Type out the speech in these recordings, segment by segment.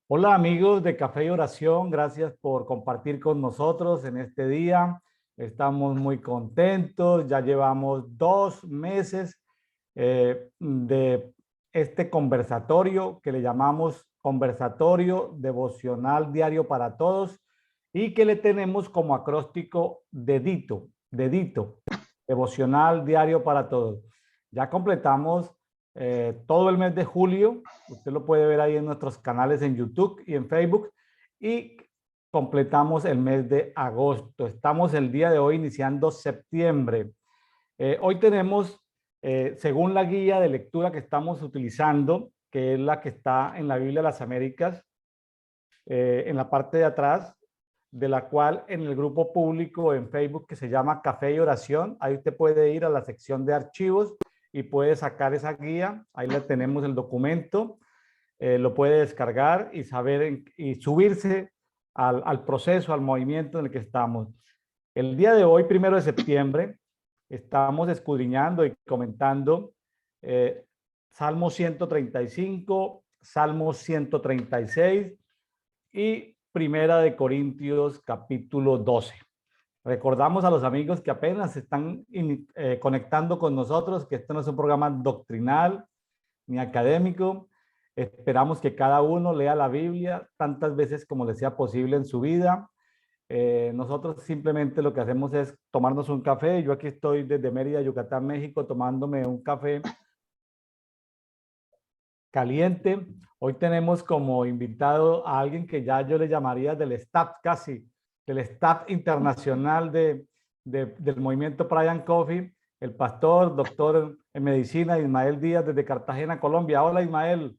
Hola amigos de Café y Oración, gracias por compartir con nosotros en este día. Estamos muy contentos, ya llevamos 2 meses de este conversatorio que le llamamos Conversatorio Devocional Diario para Todos y que le tenemos como acróstico dedito, Devocional Diario para Todos. Ya completamos todo el mes de julio. Usted lo puede ver ahí en nuestros canales en YouTube y en Facebook. Y completamos el mes de agosto. Estamos el día de hoy iniciando septiembre. Hoy tenemos, según la guía de lectura que estamos utilizando, que es la que está en la Biblia de las Américas, en la parte de atrás, de la cual en el grupo público en Facebook que se llama Café y Oración, ahí usted puede ir a la sección de archivos y puede sacar esa guía. Ahí le tenemos el documento, lo puede descargar y saber y subirse al proceso, al movimiento en el que estamos. El día de hoy, 1 de septiembre, estamos escudriñando y comentando Salmo 135, Salmo 136 y Primera de Corintios capítulo 12. Recordamos a los amigos que apenas se están conectando con nosotros que esto no es un programa doctrinal ni académico. Esperamos que cada uno lea la Biblia tantas veces como le sea posible en su vida. Nosotros simplemente lo que hacemos es tomarnos un café. Yo aquí estoy desde Mérida, Yucatán, México, tomándome un café caliente. Hoy tenemos como invitado a alguien que ya yo le llamaría del staff casi, del staff internacional del movimiento Brian Coffee, el pastor, doctor en medicina, Ismael Díaz desde Cartagena, Colombia. Hola Ismael.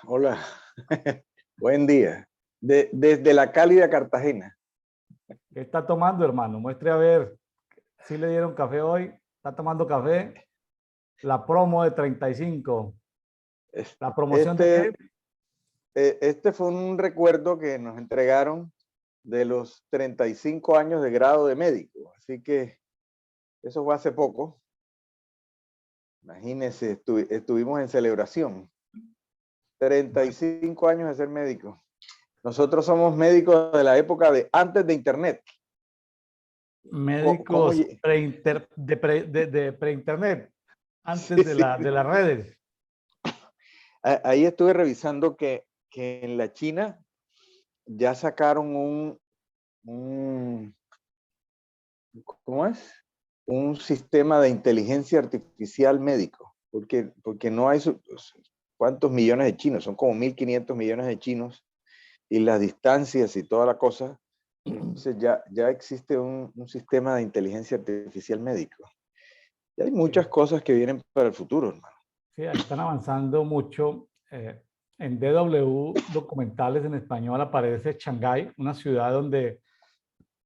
Hola, buen día. Desde la cálida Cartagena. ¿Qué está tomando, hermano? Muestre a ver si le dieron café hoy. ¿Está tomando café? La promo de 35. ¿La promoción de Este, qué? este fue un recuerdo que nos entregaron de los 35 años de grado de médico. Así que eso fue hace poco. Imagínense, estuvimos en celebración. 35 años de ser médico. Nosotros somos médicos de la época de antes de Internet. Médicos de pre-internet, antes Sí, de, sí. de las redes. Ahí estuve revisando que en la China ya sacaron un ¿cómo es? Un sistema de inteligencia artificial médico, porque no hay, ¿cuántos millones de chinos? Son como 1.500 millones de chinos y las distancias y toda la cosa. Entonces ya existe un sistema de inteligencia artificial médico. Y hay muchas cosas que vienen para el futuro, hermano. Sí, están avanzando mucho. En DW documentales en español aparece Shanghái, una ciudad donde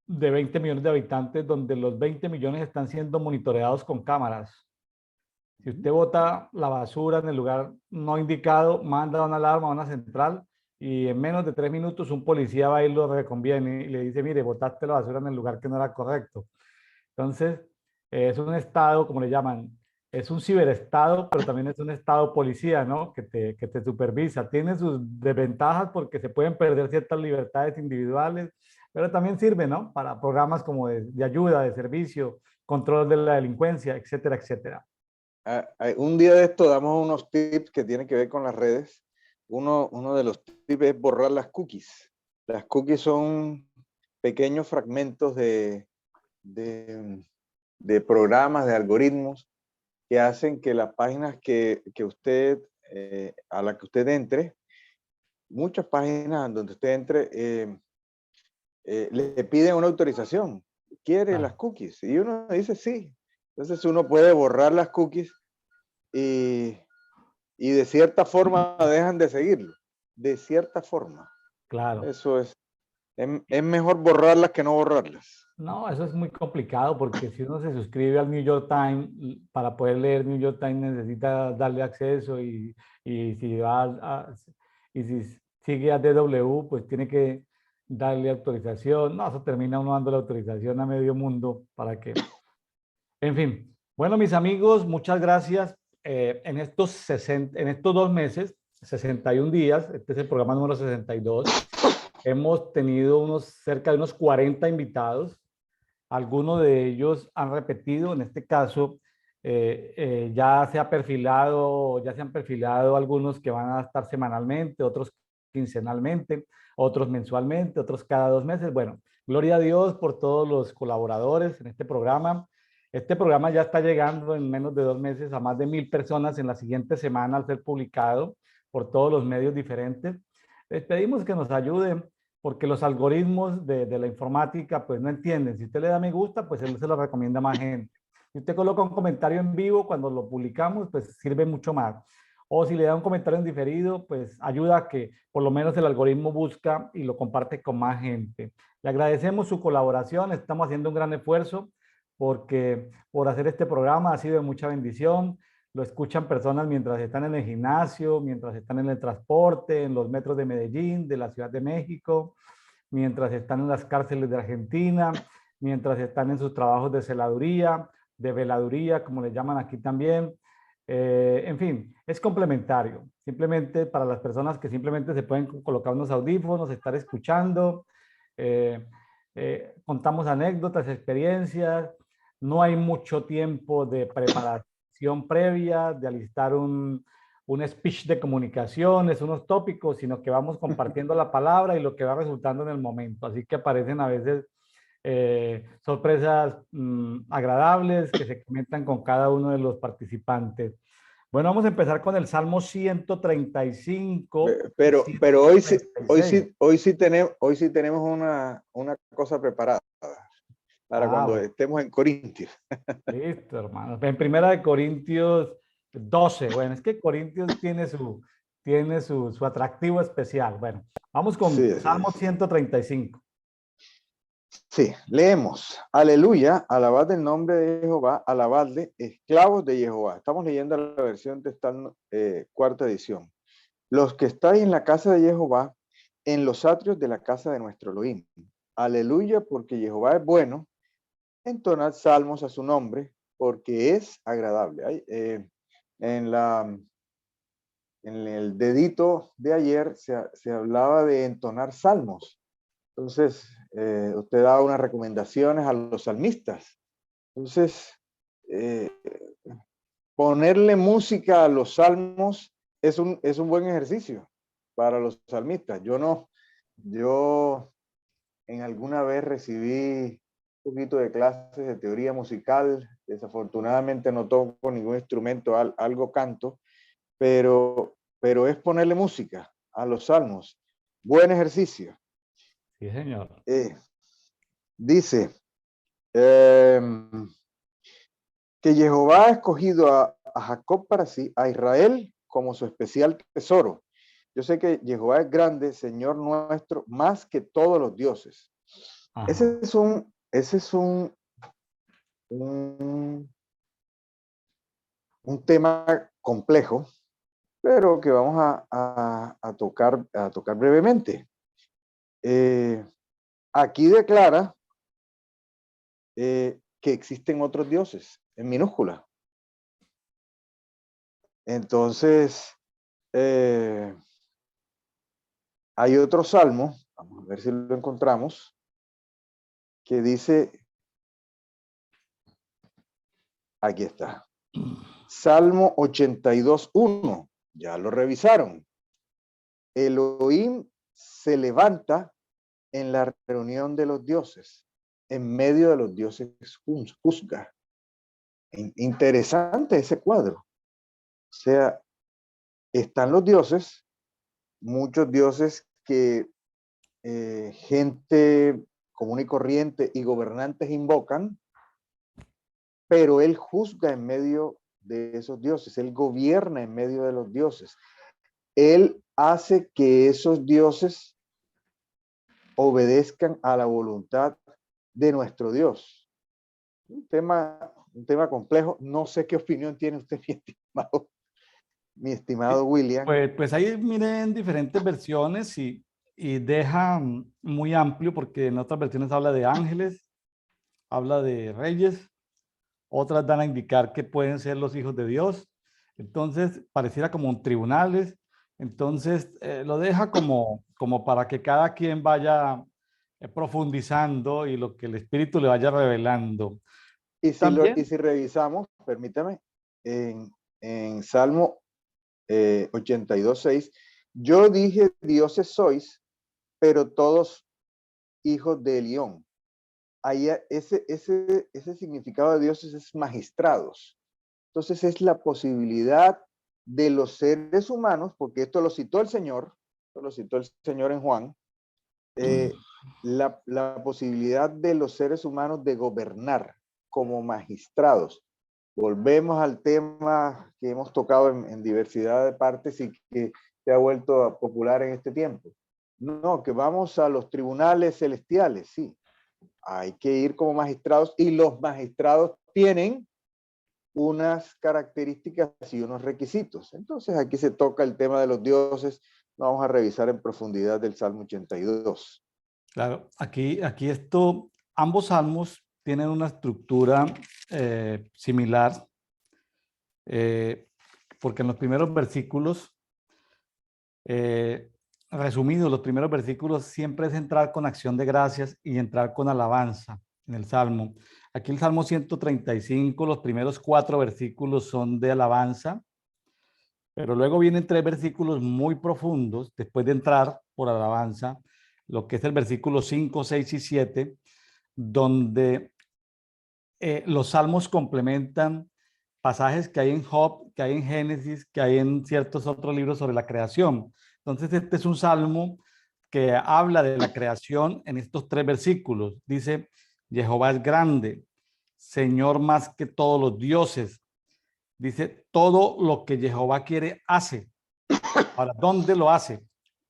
de 20 millones de habitantes, donde los 20 millones están siendo monitoreados con cámaras. Si usted bota la basura en el lugar no indicado, manda una alarma a una central y en menos de 3 minutos un policía va y lo reconviene y le dice, mire, botaste la basura en el lugar que no era correcto. Entonces, es un estado, como le llaman, es un ciberestado, pero también es un estado policía, ¿no? Que te supervisa. Tiene sus desventajas porque se pueden perder ciertas libertades individuales, pero también sirve, ¿no? Para programas como de ayuda, de servicio, control de la delincuencia, etcétera, etcétera. Un día de esto damos unos tips que tienen que ver con las redes. Uno de los tips es borrar las cookies. Las cookies son pequeños fragmentos de programas, de algoritmos que hacen que las páginas que usted, a la que usted entre, muchas páginas donde usted entre, le piden una autorización. ¿Quiere las cookies? Y uno dice sí. Entonces uno puede borrar las cookies y de cierta forma dejan de seguirlo. De cierta forma. Claro. Eso es mejor borrarlas que no borrarlas. No, eso es muy complicado porque si uno se suscribe al New York Times, para poder leer New York Times necesita darle acceso y si va y si sigue a DW, pues tiene que darle autorización. No, eso termina uno dando la autorización a medio mundo para que... En fin, bueno, mis amigos, muchas gracias. En estos 2 meses 61 días, este es el programa número 62, hemos tenido cerca de unos 40 invitados. Algunos de ellos han repetido, en este caso, ya se han perfilado algunos que van a estar semanalmente, otros quincenalmente, otros mensualmente, otros cada 2 meses. Bueno, gloria a Dios por todos los colaboradores en este programa. Este programa ya está llegando en menos de 2 meses a más de 1000 personas en la siguiente semana al ser publicado por todos los medios diferentes. Les pedimos que nos ayuden porque los algoritmos de la informática pues no entienden. Si usted le da me gusta, pues él se lo recomienda a más gente. Si usted coloca un comentario en vivo cuando lo publicamos, pues sirve mucho más. O si le da un comentario en diferido, pues ayuda a que por lo menos el algoritmo busca y lo comparte con más gente. Le agradecemos su colaboración, estamos haciendo un gran esfuerzo porque por hacer este programa ha sido de mucha bendición. Lo escuchan personas mientras están en el gimnasio, mientras están en el transporte, en los metros de Medellín, de la Ciudad de México, mientras están en las cárceles de Argentina, mientras están en sus trabajos de celaduría, de veladuría, como le llaman aquí también. En fin, es complementario. Simplemente para las personas que simplemente se pueden colocar unos audífonos, estar escuchando. Contamos anécdotas, experiencias. No hay mucho tiempo de preparación previa, de alistar un speech de comunicaciones, unos tópicos, sino que vamos compartiendo la palabra y lo que va resultando en el momento. Así que aparecen a veces sorpresas agradables que se comentan con cada uno de los participantes. Bueno, vamos a empezar con el Salmo 135 y Pero hoy sí, 136. hoy sí tenemos una cosa preparada para Ah, cuando bueno, estemos en Corintios. listo, hermano. En Primera de Corintios 12. Bueno, es que Corintios tiene su atractivo especial. Bueno, vamos Sí, con así Salmo es. 135. Sí, leemos. Aleluya, alabad el nombre de Jehová, alabadle, esclavos de Jehová. Estamos leyendo la versión de esta cuarta edición. Los que estáis en la casa de Jehová, en los atrios de la casa de nuestro Elohim. Aleluya, porque Jehová es bueno. Entonad salmos a su nombre, porque es agradable. En la, en el dedito de ayer se hablaba de entonar salmos. Entonces, usted da unas recomendaciones a los salmistas. Entonces, eh, ponerle música a los salmos es un buen ejercicio para los salmistas. Yo en alguna vez recibí un poquito de clases de teoría musical. Desafortunadamente no toco ningún instrumento, algo canto, pero es ponerle música a los salmos. Buen ejercicio. Sí, señor. Dice que Jehová ha escogido a Jacob para sí, a Israel como su especial tesoro. Yo sé que Jehová es grande, Señor nuestro, más que todos los dioses. Ajá. Ese es un tema complejo, pero que vamos a tocar brevemente. Aquí declara que existen otros dioses, en minúscula. Entonces, hay otro salmo, vamos a ver si lo encontramos, que dice, aquí está, Salmo 82:1, ya lo revisaron. Elohim se levanta en la reunión de los dioses, en medio de los dioses juzga. Interesante ese cuadro. O sea, están los dioses, muchos dioses que gente común y corriente y gobernantes invocan, pero él juzga en medio de esos dioses, él gobierna en medio de los dioses. Él hace que esos dioses obedezcan a la voluntad de nuestro Dios. Un tema complejo. No sé qué opinión tiene usted, mi estimado William. Pues ahí miren diferentes versiones y deja muy amplio porque en otras versiones habla de ángeles, habla de reyes, otras dan a indicar que pueden ser los hijos de Dios. Entonces pareciera como un tribunales, Entonces, lo deja como para que cada quien vaya profundizando y lo que el Espíritu le vaya revelando. Y También, si revisamos, permítame, en Salmo 82:6, yo dije, dioses sois, pero todos hijos de Elión. Ahí ese significado de dioses es magistrados. Entonces es la posibilidad de los seres humanos, porque esto lo citó el Señor en Juan, la posibilidad de los seres humanos de gobernar como magistrados. Volvemos al tema que hemos tocado en diversidad de partes y que se ha vuelto popular en este tiempo. No, que vamos a los tribunales celestiales, sí. Hay que ir como magistrados y los magistrados tienen unas características y unos requisitos. Entonces aquí se toca el tema de los dioses. Vamos a revisar en profundidad del Salmo 82. claro, aquí ambos salmos tienen una estructura similar, porque en los primeros versículos, resumidos, los primeros versículos siempre es entrar con acción de gracias y entrar con alabanza en el salmo. Aquí el Salmo 135, los primeros 4 versículos son de alabanza, pero luego vienen 3 versículos muy profundos después de entrar por alabanza, lo que es el versículo 5, 6 y 7, donde los salmos complementan pasajes que hay en Job, que hay en Génesis, que hay en ciertos otros libros sobre la creación. Entonces, este es un salmo que habla de la creación en estos 3 versículos. Dice, Jehová es grande, Señor más que todos los dioses. Dice, todo lo que Jehová quiere hace. Ahora, ¿dónde lo hace?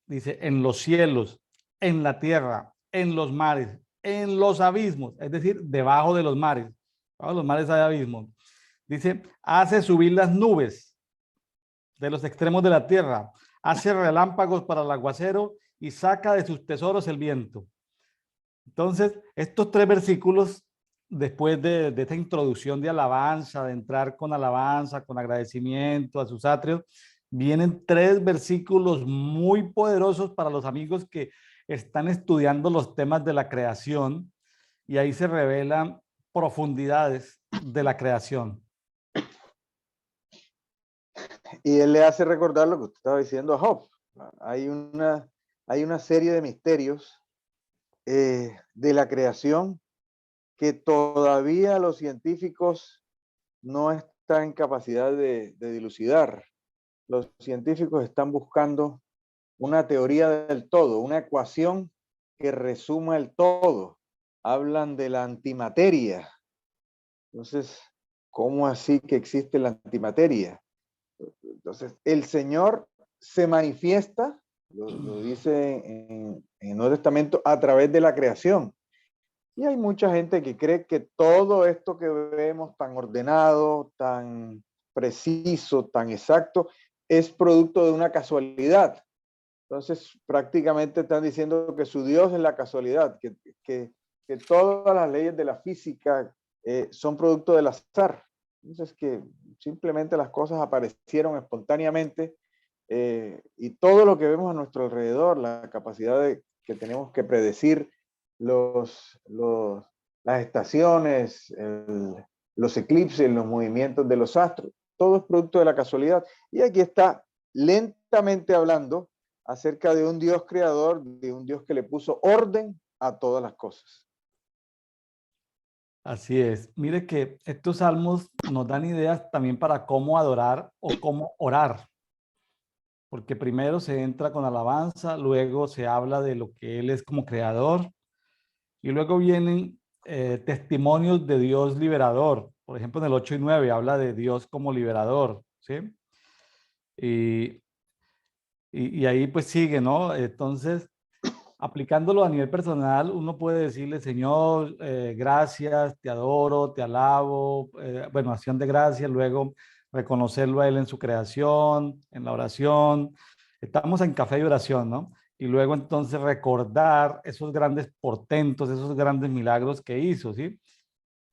Dice, en los cielos, en la tierra, en los mares, en los abismos, es decir, debajo de los mares. Debajo de los mares hay abismos. Dice, hace subir las nubes de los extremos de la tierra, hace relámpagos para el aguacero y saca de sus tesoros el viento. Entonces, estos 3 versículos, después de esta introducción de alabanza, de entrar con alabanza, con agradecimiento a sus atrios, vienen 3 versículos muy poderosos para los amigos que están estudiando los temas de la creación, y ahí se revelan profundidades de la creación. Y él le hace recordar lo que usted estaba diciendo a Job. Hay una serie de misterios de la creación que todavía los científicos no están en capacidad de dilucidar. Los científicos están buscando una teoría del todo, una ecuación que resuma el todo. Hablan de la antimateria. Entonces, ¿cómo así que existe la antimateria? Entonces, el Señor se manifiesta, lo dice en el Nuevo Testamento, a través de la creación. Y hay mucha gente que cree que todo esto que vemos tan ordenado, tan preciso, tan exacto, es producto de una casualidad. Entonces, prácticamente están diciendo que su Dios es la casualidad, que todas las leyes de la física son producto del azar. Entonces, que simplemente las cosas aparecieron espontáneamente y todo lo que vemos a nuestro alrededor, la capacidad que tenemos que predecir las estaciones, los eclipses, los movimientos de los astros, todo es producto de la casualidad. Y aquí está lentamente hablando acerca de un Dios creador, de un Dios que le puso orden a todas las cosas. Así es. Mire que estos salmos nos dan ideas también para cómo adorar o cómo orar, porque primero se entra con alabanza, luego se habla de lo que Él es como creador, y luego vienen testimonios de Dios liberador. Por ejemplo, en el 8 y 9 habla de Dios como liberador, ¿sí? Y, y ahí pues sigue, ¿no? Entonces, aplicándolo a nivel personal, uno puede decirle, Señor, gracias, te adoro, te alabo, bueno, acción de gracias, luego reconocerlo a Él en su creación, en la oración. Estamos en café y oración, ¿no? Y luego entonces recordar esos grandes portentos, esos grandes milagros que hizo, ¿sí?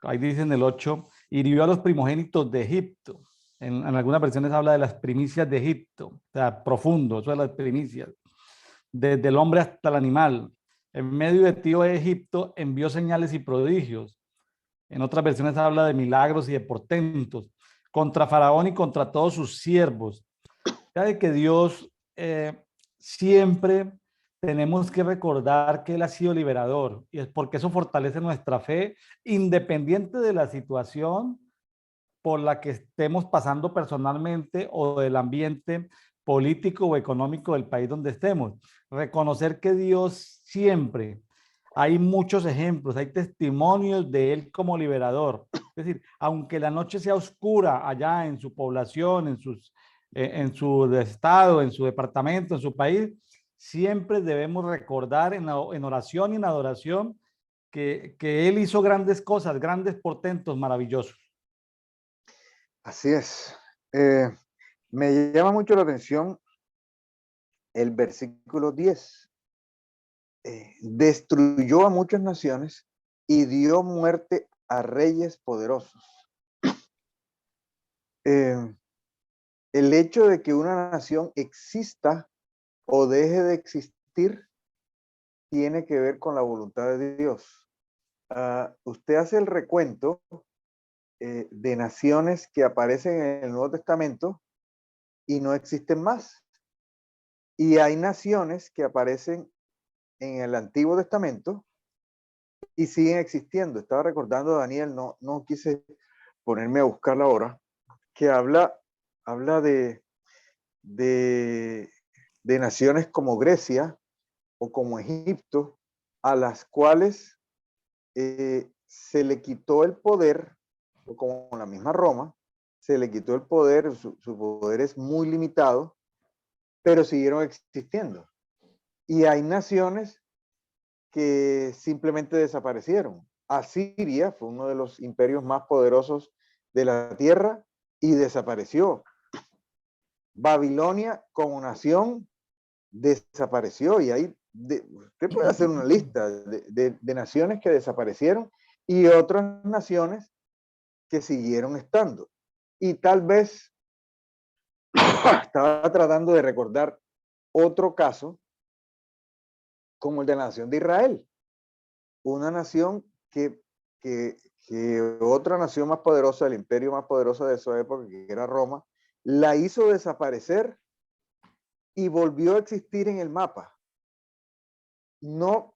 Ahí dice en el 8, hirió a los primogénitos de Egipto. En algunas versiones habla de las primicias de Egipto, o sea, profundo, eso es las primicias, desde el hombre hasta el animal. En medio de ti, oh Egipto, envió señales y prodigios. En otras versiones habla de milagros y de portentos contra Faraón y contra todos sus siervos. Sabe que Dios siempre tenemos que recordar que Él ha sido liberador y es porque eso fortalece nuestra fe, independiente de la situación por la que estemos pasando personalmente o del ambiente político o económico del país donde estemos. Reconocer que Dios siempre, hay muchos ejemplos, hay testimonios de Él como liberador. Es decir, aunque la noche sea oscura allá en su población, en su estado, en su departamento, en su país, siempre debemos recordar en oración y en adoración que Él hizo grandes cosas, grandes portentos maravillosos. Así es. Me llama mucho la atención el versículo 10. Destruyó a muchas naciones y dio muerte a reyes poderosos. El hecho de que una nación exista o deje de existir tiene que ver con la voluntad de Dios. Usted hace el recuento de naciones que aparecen en el Nuevo Testamento y no existen más. Y hay naciones que aparecen en el Antiguo Testamento y siguen existiendo. Estaba recordando a Daniel, no quise ponerme a buscarla ahora, que habla de naciones como Grecia o como Egipto, a las cuales se le quitó el poder, o como la misma Roma, se le quitó el poder, su poder es muy limitado, pero siguieron existiendo. Y hay naciones que simplemente desaparecieron. Asiria fue uno de los imperios más poderosos de la tierra y desapareció. Babilonia como nación desapareció y ahí usted puede hacer una lista de naciones que desaparecieron y otras naciones que siguieron estando. Y tal vez estaba tratando de recordar otro caso como el de la nación de Israel, una nación que otra nación más poderosa, el imperio más poderoso de esa época, que era Roma, la hizo desaparecer y volvió a existir en el mapa. No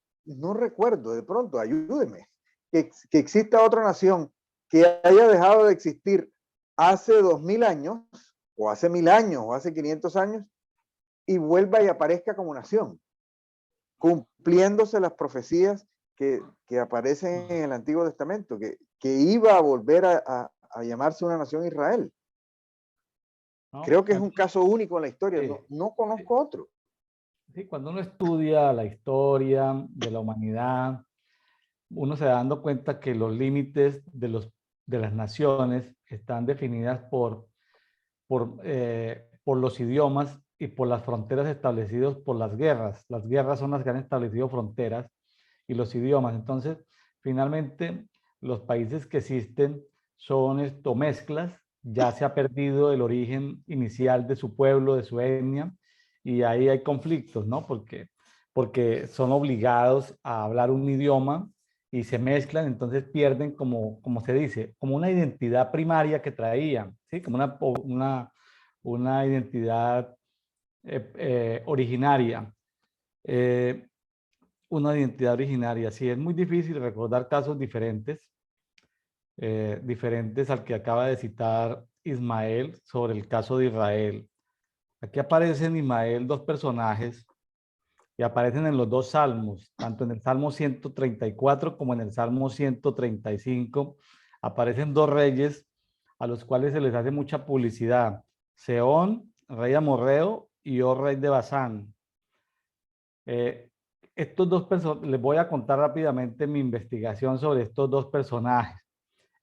recuerdo, de pronto, ayúdeme, que exista otra nación que haya dejado de existir hace 2000 años, o hace 1000 años, o hace 500 años, y vuelva y aparezca como nación, cumpliéndose las profecías que aparecen en el Antiguo Testamento, que iba a volver a llamarse una nación Israel. ¿No? Creo que es un caso único en la historia, no conozco otro. Sí, cuando uno estudia la historia de la humanidad, uno se da dando cuenta que los límites de las naciones están definidas por los idiomas y por las fronteras establecidas por las guerras. Las guerras son las que han establecido fronteras y los idiomas. Entonces, finalmente, los países que existen son mezclas. Ya se ha perdido el origen inicial de su pueblo, de su etnia, y ahí hay conflictos, ¿no? Porque son obligados a hablar un idioma y se mezclan, entonces pierden, como se dice, como una identidad primaria que traían, ¿sí? Como una identidad originaria. Una identidad originaria. Sí, es muy difícil recordar casos diferentes al que acaba de citar Ismael sobre el caso de Israel. Aquí aparecen Ismael dos personajes y aparecen en los dos salmos, tanto en el Salmo 134 como en el Salmo 135. Aparecen dos reyes a los cuales se les hace mucha publicidad. Sehón, rey amorreo, y Og, rey de Basán. Estos dos personajes, les voy a contar rápidamente mi investigación sobre estos dos personajes.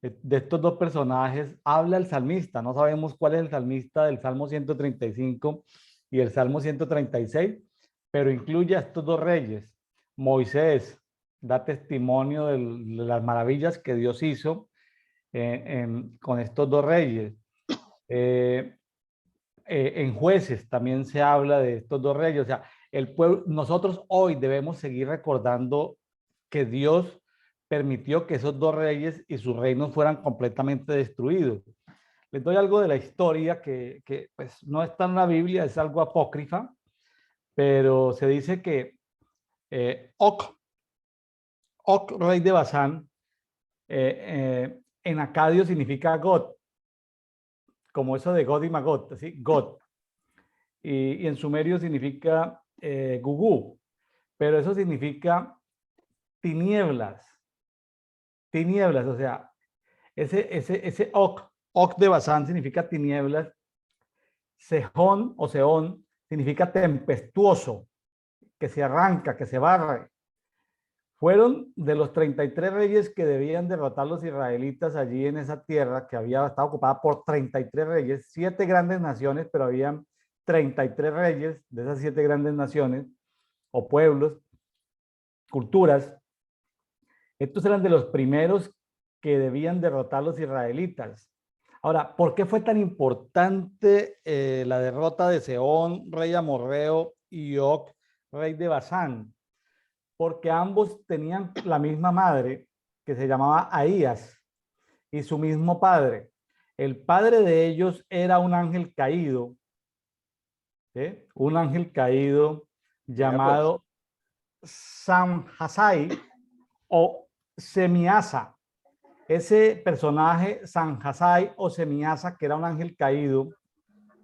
De estos dos personajes habla el salmista, no sabemos cuál es el salmista del Salmo 135 y el Salmo 136, pero incluye a estos dos reyes. Moisés da testimonio de las maravillas que Dios hizo con estos dos reyes. Eh, en Jueces también se habla de estos dos reyes. O sea, el pueblo, nosotros hoy debemos seguir recordando que Dios permitió que esos dos reyes y sus reinos fueran completamente destruidos. Les doy algo de la historia que pues, no está en la Biblia, es algo apócrifa, pero se dice que Og, rey de Basán, en acadio significa God, como eso de God y Magot, así, God. Y en sumerio significa Gugú, pero eso significa tinieblas, tinieblas, o sea, ese Ok de Basán significa tinieblas, Sejón o Seón significa tempestuoso, que se arranca, que se barre. Fueron de los 33 reyes que debían derrotar los israelitas allí en esa tierra que había estado ocupada por 33 reyes, 7 grandes naciones, pero habían 33 reyes de esas 7 grandes naciones o pueblos, culturas. Estos eran de los primeros que debían derrotar los israelitas. Ahora, ¿por qué fue tan importante la derrota de Sehón, rey amorreo, y Og, rey de Basán? Porque ambos tenían la misma madre, que se llamaba Ahías, y su mismo padre. El padre de ellos era un ángel caído, ¿sí? Un ángel caído Vea pues, llamado Samhasai o Semiasa. Ese personaje, Sanjasai o Semiasa, que era un ángel caído,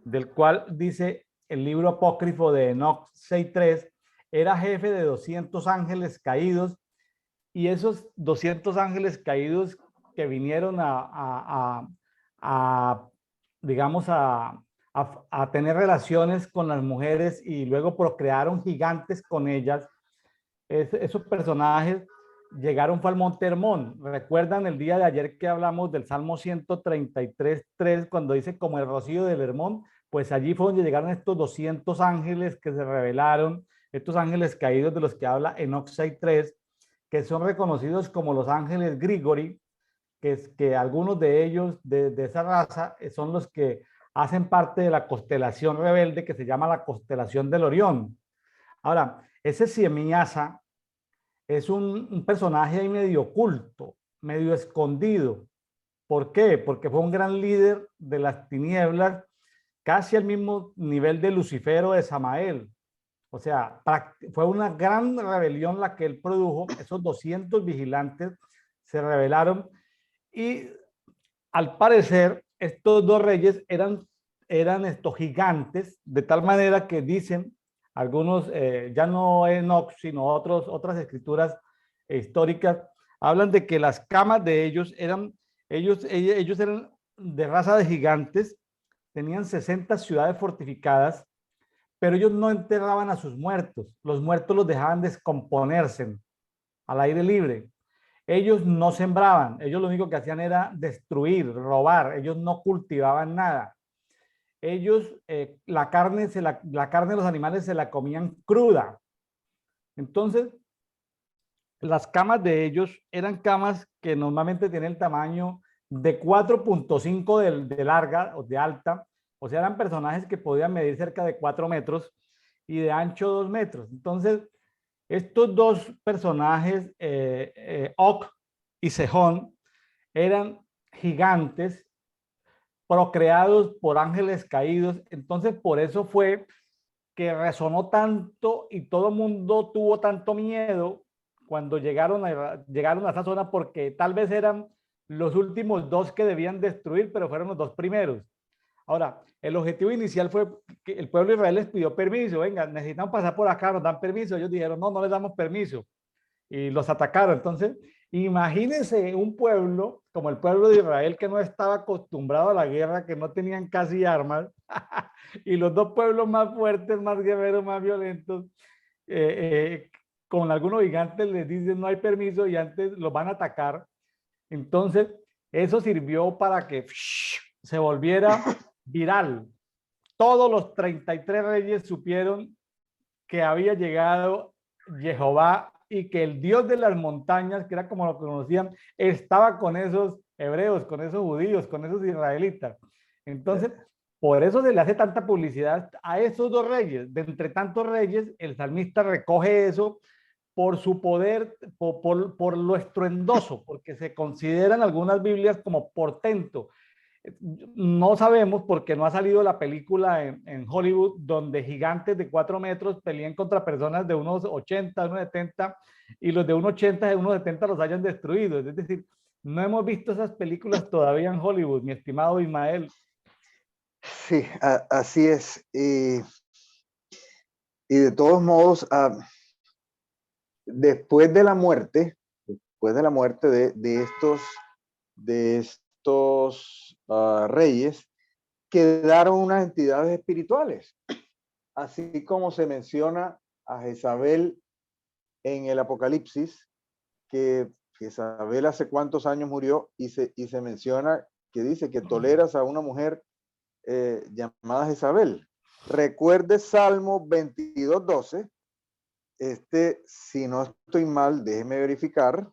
del cual dice el libro apócrifo de Enoch 6.3, era jefe de 200 ángeles caídos, y esos 200 ángeles caídos que vinieron a digamos, a tener relaciones con las mujeres y luego procrearon gigantes con ellas, esos personajes llegaron fue al Monte Hermón. ¿Recuerdan el día de ayer que hablamos del Salmo 133.3 cuando dice como el rocío del Hermón? Pues allí fue donde llegaron estos 200 ángeles que se revelaron, estos ángeles caídos de los que habla Enoch 6.3, que son reconocidos como los ángeles Grigori, que es que algunos de ellos de esa raza son los que hacen parte de la constelación rebelde que se llama la constelación del Orión. Ahora, ese Siemiasa es un personaje ahí medio oculto, medio escondido. ¿Por qué? Porque fue un gran líder de las tinieblas, casi al mismo nivel de Lucifero de Samael. O sea, fue una gran rebelión la que él produjo. Esos 200 vigilantes se rebelaron y al parecer estos dos reyes eran estos gigantes, de tal manera que dicen algunos, ya no Enoch, sino otras escrituras históricas, hablan de que las camas de ellos ellos eran de raza de gigantes, tenían 60 ciudades fortificadas, pero ellos no enterraban a sus muertos, los muertos los dejaban descomponerse al aire libre. Ellos no sembraban, ellos lo único que hacían era destruir, robar, ellos no cultivaban nada. Ellos, la carne de los animales se la comían cruda. Entonces, las camas de ellos eran camas que normalmente tienen el tamaño de 4.5 de larga o de alta, o sea, eran personajes que podían medir cerca de 4 metros y de ancho 2 metros. Entonces, estos dos personajes, Og y Sejón, eran gigantes procreados por ángeles caídos. Entonces, por eso fue que resonó tanto y todo el mundo tuvo tanto miedo cuando llegaron a esa zona, porque tal vez eran los últimos dos que debían destruir, pero fueron los dos primeros. Ahora, el objetivo inicial fue que el pueblo de Israel les pidió permiso, venga, necesitan pasar por acá, nos dan permiso. Ellos dijeron, no, no les damos permiso. Y los atacaron. Entonces, imagínense un pueblo como el pueblo de Israel que no estaba acostumbrado a la guerra, que no tenían casi armas, y los dos pueblos más fuertes, más guerreros, más violentos, con algunos gigantes les dicen no hay permiso y antes los van a atacar. Entonces, eso sirvió para que se volviera viral. Todos los 33 reyes supieron que había llegado Jehová y que el Dios de las montañas, que era como lo conocían, estaba con esos hebreos, con esos judíos, con esos israelitas. Entonces, por eso se le hace tanta publicidad a esos dos reyes. De entre tantos reyes, el salmista recoge eso por su poder, por lo estruendoso, porque se consideran algunas Biblias como portento. No sabemos porque no ha salido la película en Hollywood donde gigantes de 4 metros peleen contra personas de unos 80, unos 70 y los de unos 80 y unos 70 los hayan destruido. Es decir, no hemos visto esas películas todavía en Hollywood, mi estimado Ismael. Sí, así es. Y de todos modos, después de la muerte, de estos reyes, quedaron unas entidades espirituales, así como se menciona a Jezabel en el Apocalipsis, que Jezabel hace cuántos años murió y se menciona que dice que toleras a una mujer llamada Jezabel. Recuerde Salmo 22:12. Si no estoy mal, déjeme verificar.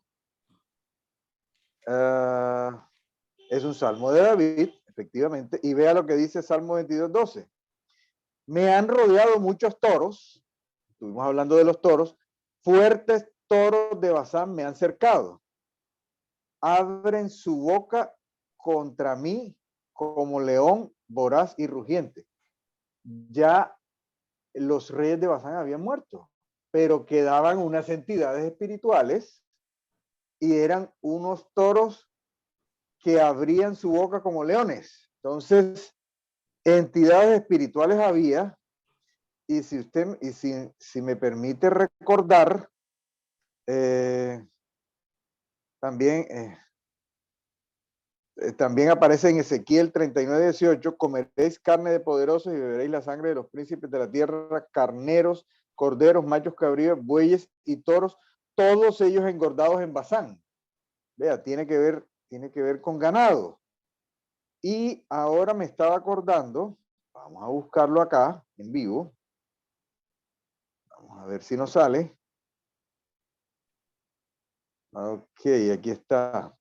Es un salmo de David, efectivamente, y vea lo que dice Salmo 22:12. Me han rodeado muchos toros, estuvimos hablando de los toros, fuertes toros de Basán me han cercado. Abren su boca contra mí como león voraz y rugiente. Ya los reyes de Basán habían muerto, pero quedaban unas entidades espirituales y eran unos toros que abrían su boca como leones. Entonces, entidades espirituales había, y si me permite recordar, también, también aparece en Ezequiel 39:18, comeréis carne de poderosos y beberéis la sangre de los príncipes de la tierra, carneros, corderos, machos cabríos, bueyes y toros, todos ellos engordados en Basán. Vea, tiene que ver con ganado. Y ahora me estaba acordando, vamos a buscarlo acá en vivo. Vamos a ver si nos sale. Ok, aquí está.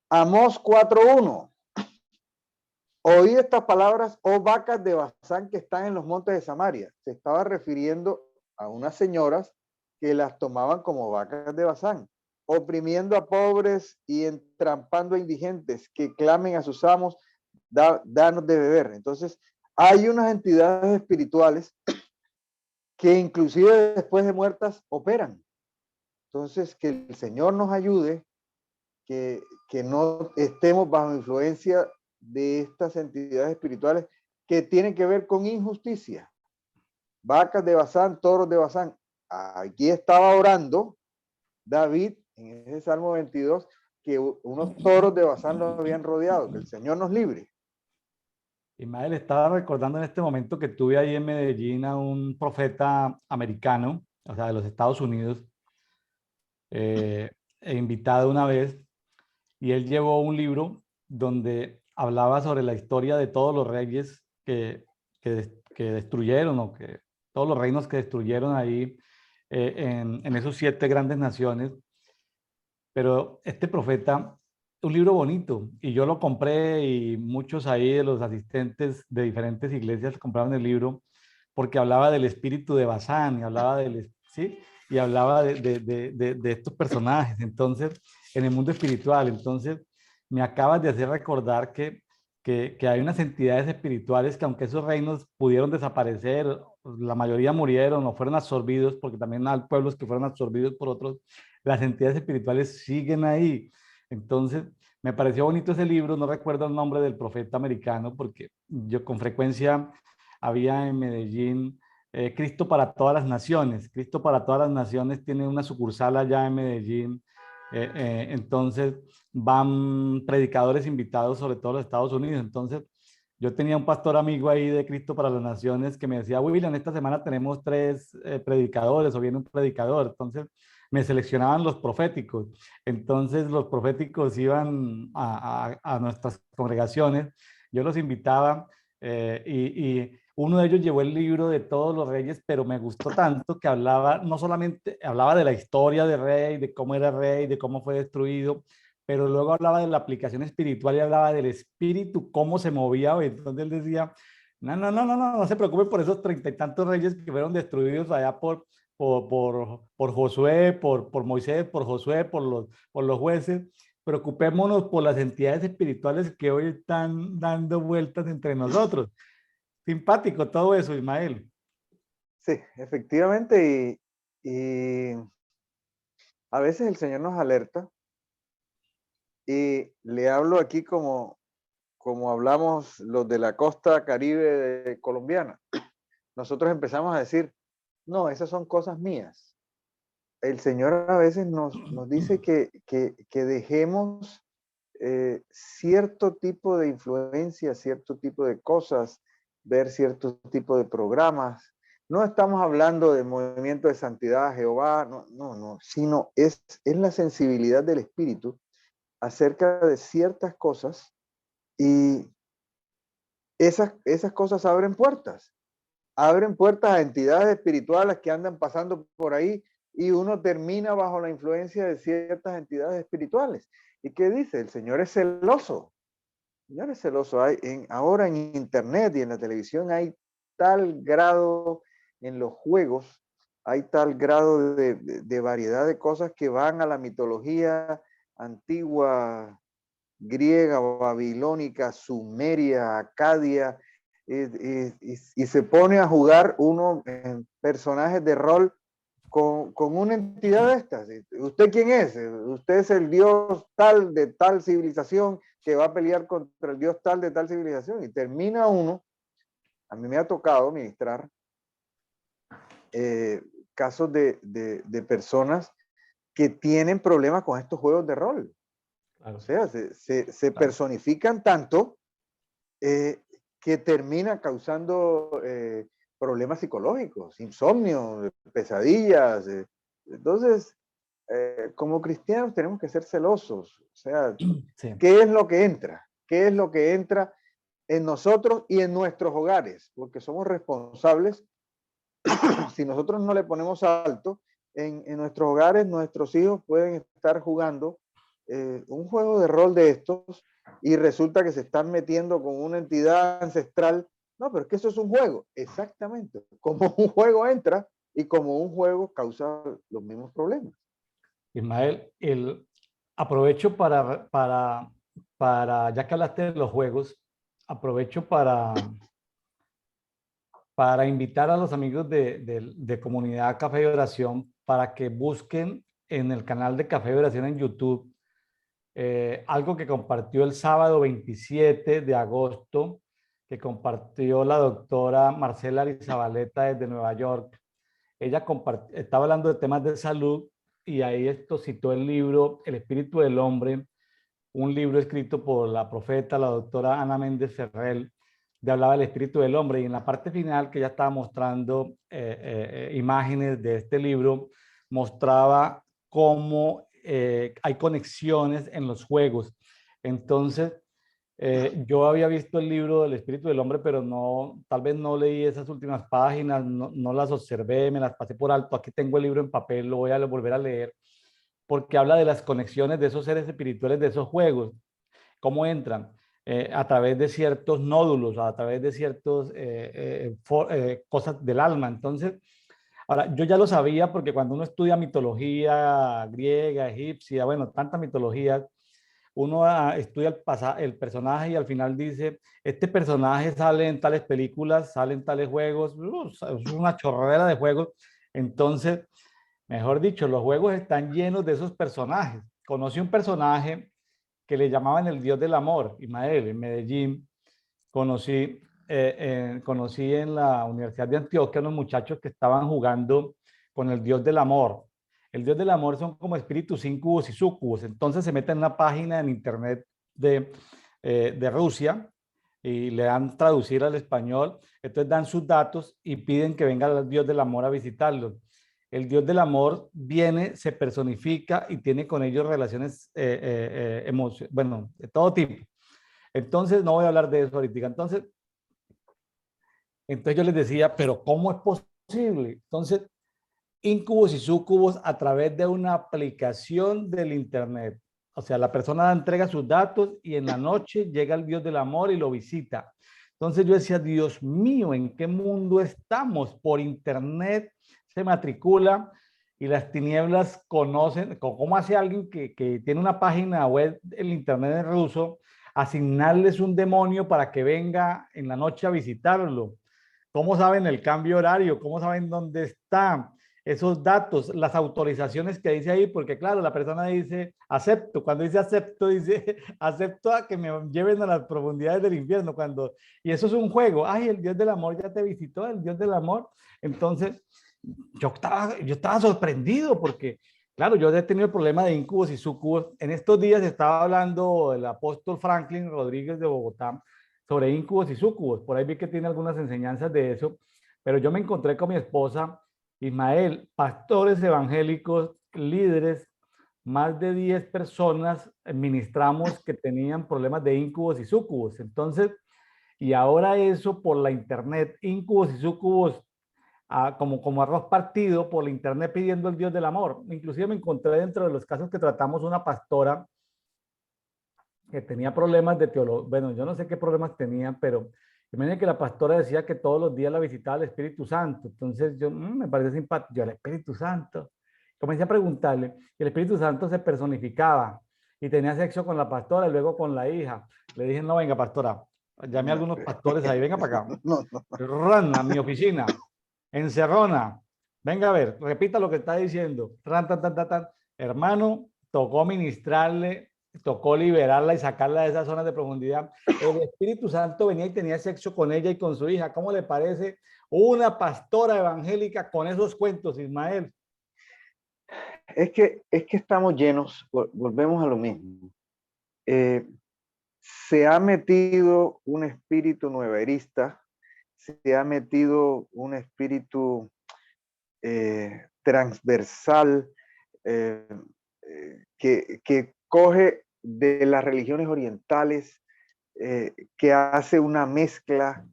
Amós 4:1. Oí estas palabras, oh vacas de Basán que están en los montes de Samaria. Se estaba refiriendo a unas señoras que las tomaban como vacas de Basán, oprimiendo a pobres y entrampando a indigentes que clamen a sus amos, danos de beber. Entonces, hay unas entidades espirituales que inclusive después de muertas operan. Entonces, que el Señor nos ayude, que no estemos bajo influencia de estas entidades espirituales que tienen que ver con injusticia. Vacas de Basán, toros de Basán. Aquí estaba orando David en ese Salmo 22 que unos toros de Basán lo habían rodeado, que el Señor nos libre. Ismael, estaba recordando en este momento que tuve ahí en Medellín a un profeta americano, o sea, de los Estados Unidos, invitado una vez, y él llevó un libro donde hablaba sobre la historia de todos los reyes que destruyeron, o que todos los reinos que destruyeron ahí en esos 7 grandes naciones. Pero este profeta, un libro bonito, y yo lo compré y muchos ahí de los asistentes de diferentes iglesias compraron el libro porque hablaba del espíritu de Basán y hablaba ¿sí? Y hablaba de estos personajes. Entonces, en el mundo espiritual, entonces, me acabas de hacer recordar que hay unas entidades espirituales que aunque esos reinos pudieron desaparecer, la mayoría murieron o fueron absorbidos, porque también hay pueblos que fueron absorbidos por otros, las entidades espirituales siguen ahí. Entonces, me pareció bonito ese libro, no recuerdo el nombre del profeta americano, porque yo con frecuencia había en Medellín Cristo para todas las naciones. Cristo para todas las naciones tiene una sucursal allá en Medellín. Entonces, van predicadores invitados, sobre todo los Estados Unidos. Entonces, yo tenía un pastor amigo ahí de Cristo para las Naciones que me decía, William, esta semana tenemos 3 predicadores o viene un predicador. Entonces, me seleccionaban los proféticos. Entonces, los proféticos iban a nuestras congregaciones. Yo los invitaba y uno de ellos llevó el libro de todos los reyes, pero me gustó tanto que hablaba, no solamente hablaba de la historia del rey, de cómo era rey, de cómo fue destruido, pero luego hablaba de la aplicación espiritual y hablaba del espíritu, cómo se movía. Y entonces él decía, no se preocupe por esos 30 y tantos reyes que fueron destruidos allá por Josué, por Moisés, por Josué, por los jueces. Preocupémonos por las entidades espirituales que hoy están dando vueltas entre nosotros. Simpático todo eso, Ismael. Sí, efectivamente, y a veces el Señor nos alerta y le hablo aquí como hablamos los de la costa caribe colombiana. Nosotros empezamos a decir, no, esas son cosas mías. El Señor a veces nos dice que dejemos cierto tipo de influencia, cierto tipo de cosas, ver cierto tipo de programas. No estamos hablando del movimiento de santidad, Jehová, no, sino es la sensibilidad del Espíritu acerca de ciertas cosas y esas cosas abren puertas a entidades espirituales que andan pasando por ahí y uno termina bajo la influencia de ciertas entidades espirituales. ¿Y qué dice? El Señor es celoso. El Señor es celoso. Ahora en Internet y en la televisión hay tal grado en los juegos, hay tal grado de variedad de cosas que van a la mitología antigua, griega, babilónica, sumeria, acadia, y se pone a jugar uno en personajes de rol con una entidad de estas. ¿Usted quién es? Usted es el dios tal de tal civilización que va a pelear contra el dios tal de tal civilización. Y termina uno, a mí me ha tocado ministrar casos de personas que tienen problemas con estos juegos de rol. Claro, O sea, se claro. personifican tanto que termina causando problemas psicológicos, insomnio, pesadillas. Entonces, como cristianos tenemos que ser celosos. O sea, Sí. ¿qué es lo que entra? ¿Qué es lo que entra en nosotros y en nuestros hogares? Porque somos responsables. Si nosotros no le ponemos alto, en nuestros hogares nuestros hijos pueden estar jugando un juego de rol de estos y resulta que se están metiendo con una entidad ancestral. No, pero es que eso es un juego. Exactamente. Como un juego entra y como un juego causa los mismos problemas. Ismael, aprovecho ya que hablaste de los juegos, aprovecho para invitar a los amigos de Comunidad Café y Oración para que busquen en el canal de Café y Oración en YouTube algo que compartió el sábado 27 de agosto, que compartió la doctora Marcela Arizabaleta desde Nueva York. Ella estaba hablando de temas de salud y ahí esto citó el libro El Espíritu del Hombre, un libro escrito por la profeta, la doctora Ana Méndez Ferrell, de hablaba del espíritu del hombre. Y en la parte final, que ya estaba mostrando imágenes de este libro, mostraba cómo hay conexiones en los juegos. Entonces, yo había visto el libro del espíritu del hombre, pero no, tal vez no leí esas últimas páginas, no las observé, me las pasé por alto. Aquí tengo el libro en papel, lo voy a volver a leer porque habla de las conexiones de esos seres espirituales de esos juegos, cómo entran a través de ciertos nódulos, a través de ciertas cosas del alma. Entonces, ahora, yo ya lo sabía porque cuando uno estudia mitología griega, egipcia, bueno, tantas mitologías, uno estudia el personaje y al final dice, este personaje sale en tales películas, sale en tales juegos, es una chorrera de juegos. Entonces, mejor dicho, los juegos están llenos de esos personajes. Conocí un personaje que le llamaban el Dios del Amor, Ismael, en Medellín. Conocí en la Universidad de Antioquia unos muchachos que estaban jugando con el Dios del Amor. El Dios del Amor son como espíritus incubos y sucubos. Entonces se meten en una página en internet de Rusia y le dan traducir al español. Entonces dan sus datos y piden que venga el Dios del Amor a visitarlos. El Dios del Amor viene, se personifica y tiene con ellos relaciones, bueno, de todo tipo. Entonces, no voy a hablar de eso ahorita. Entonces yo les decía, pero ¿cómo es posible? Entonces, incubos y sucubos a través de una aplicación del Internet. O sea, la persona entrega sus datos y en la noche llega el Dios del amor y lo visita. Entonces yo decía, Dios mío, ¿en qué mundo estamos? Por internet se matricula y las tinieblas conocen, ¿cómo hace alguien que tiene una página web en internet en ruso, asignarles un demonio para que venga en la noche a visitarlo? ¿Cómo saben el cambio horario? ¿Cómo saben dónde está? Esos datos, las autorizaciones que dice ahí, porque claro, la persona dice acepto, cuando dice acepto, dice acepto a que me lleven a las profundidades del infierno, y eso es un juego, ay, el Dios del amor ya te visitó, el Dios del amor. Entonces, yo estaba sorprendido porque, claro, yo he tenido el problema de incubos y sucubos. En estos días estaba hablando el apóstol Franklin Rodríguez de Bogotá sobre incubos y sucubos. Por ahí vi que tiene algunas enseñanzas de eso, pero yo me encontré con mi esposa, Ismael, pastores evangélicos, líderes, más de 10 personas ministramos que tenían problemas de incubos y sucubos. Entonces, y ahora eso por la internet, incubos y sucubos, como arroz partido por la internet pidiendo el Dios del amor. Inclusive me encontré dentro de los casos que tratamos una pastora que tenía problemas de teología. Bueno, yo no sé qué problemas tenía, pero imagínate que la pastora decía que todos los días la visitaba el Espíritu Santo. Entonces yo, me parece simpático, yo el Espíritu Santo. Comencé a preguntarle, y el Espíritu Santo se personificaba y tenía sexo con la pastora y luego con la hija. Le dije, no, venga, pastora, llame a No, algunos pastores ahí, venga para acá. no, no. Run a mi oficina, encerrona. Venga a ver, repita lo que está diciendo. Ran, tan, tan, tan, tan. Hermano, tocó ministrarle, tocó liberarla y sacarla de esas zonas de profundidad. El Espíritu Santo venía y tenía sexo con ella y con su hija. ¿Cómo le parece una pastora evangélica con esos cuentos, Ismael? Es que estamos llenos, volvemos a lo mismo. Se ha metido un espíritu nueverista, se ha metido un espíritu transversal que coge de las religiones orientales, que hace una mezcla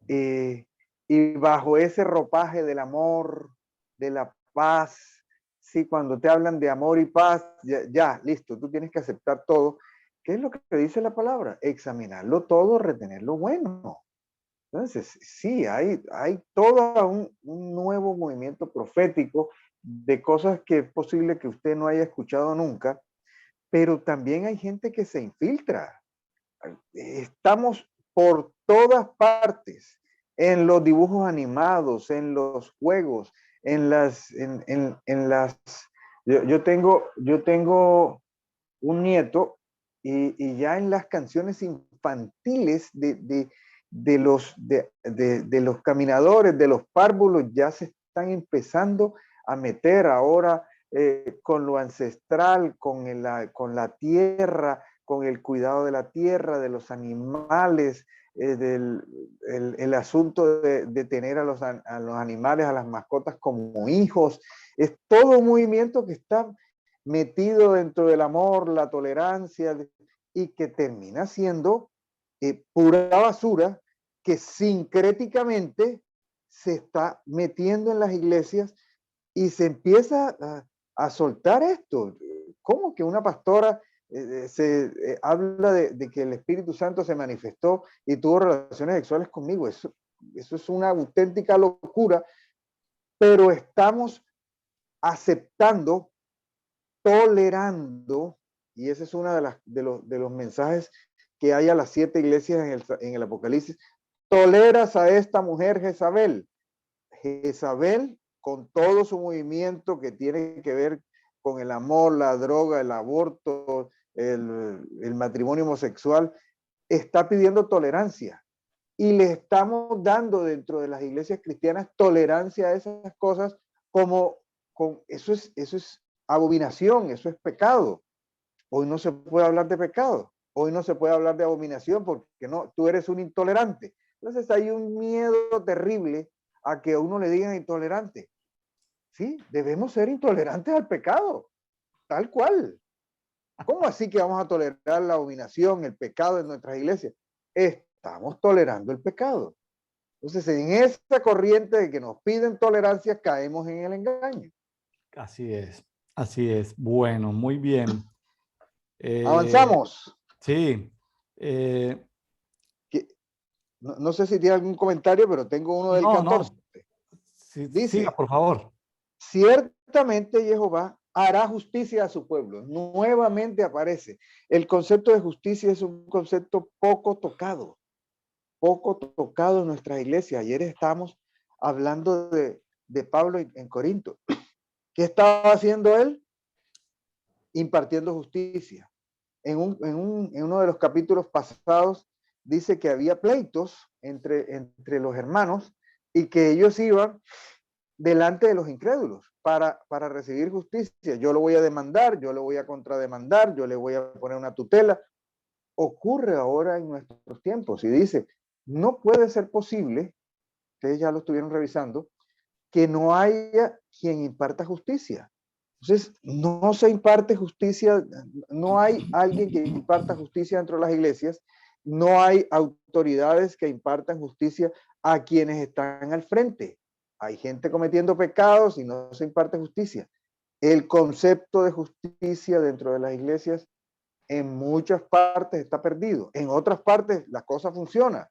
y bajo ese ropaje del amor, de la paz, sí, cuando te hablan de amor y paz, ya, listo, tú tienes que aceptar todo. ¿Qué es lo que dice la palabra? Examinarlo todo, retener lo bueno. Entonces, sí, hay todo un nuevo movimiento profético de cosas que es posible que usted no haya escuchado nunca, pero también hay gente que se infiltra. Estamos por todas partes, en los dibujos animados, en los juegos, en las, en las, yo tengo un nieto y ya en las canciones infantiles de los caminadores, de los párvulos, ya se están empezando a meter ahora con lo ancestral, con la tierra, con el cuidado de la tierra, de los animales, el asunto de tener a los animales, a las mascotas como hijos. Es todo un movimiento que está metido dentro del amor, la tolerancia, y que termina siendo pura basura que sincréticamente se está metiendo en las iglesias y se empieza a soltar esto. ¿Cómo que una pastora habla de que el Espíritu Santo se manifestó y tuvo relaciones sexuales conmigo? Eso es una auténtica locura, pero estamos aceptando, tolerando, y ese es uno de los mensajes que hay a las 7 iglesias en el Apocalipsis. Toleras a esta mujer Jezabel. Jezabel, con todo su movimiento que tiene que ver con el amor, la droga, el aborto, el matrimonio homosexual, está pidiendo tolerancia. Y le estamos dando dentro de las iglesias cristianas tolerancia a esas cosas como eso es abominación, eso es pecado. Hoy no se puede hablar de pecado, hoy no se puede hablar de abominación porque no, tú eres un intolerante. Entonces hay un miedo terrible a que a uno le digan intolerante. Sí, debemos ser intolerantes al pecado, tal cual. ¿Cómo así que vamos a tolerar la abominación, el pecado en nuestras iglesias? Estamos tolerando el pecado. Entonces, en esta corriente de que nos piden tolerancia, caemos en el engaño. Así es, así es. Bueno, muy bien. Eh, Avanzamos. sí. eh, Que- no sé si tiene algún comentario, pero tengo uno del no, 14. no. Sí, siga, Dice, por favor. ciertamente Jehová hará justicia a su pueblo. Nuevamente aparece. El concepto de justicia es un concepto poco tocado en nuestras iglesias. Ayer estamos hablando de Pablo en Corinto. ¿Qué estaba haciendo él? Impartiendo justicia. En uno de los capítulos pasados dice que había pleitos entre los hermanos y que ellos iban delante de los incrédulos para recibir justicia. Yo lo voy a demandar, yo lo voy a contrademandar, yo le voy a poner una tutela. Ocurre ahora en nuestros tiempos y dice, no puede ser posible, ustedes ya lo estuvieron revisando, que no haya quien imparta justicia. Entonces, no se imparte justicia, no hay alguien que imparta justicia dentro de las iglesias, no hay autoridades que impartan justicia a quienes están al frente. Hay gente cometiendo pecados y no se imparte justicia. El concepto de justicia dentro de las iglesias en muchas partes está perdido. En otras partes la cosa funciona,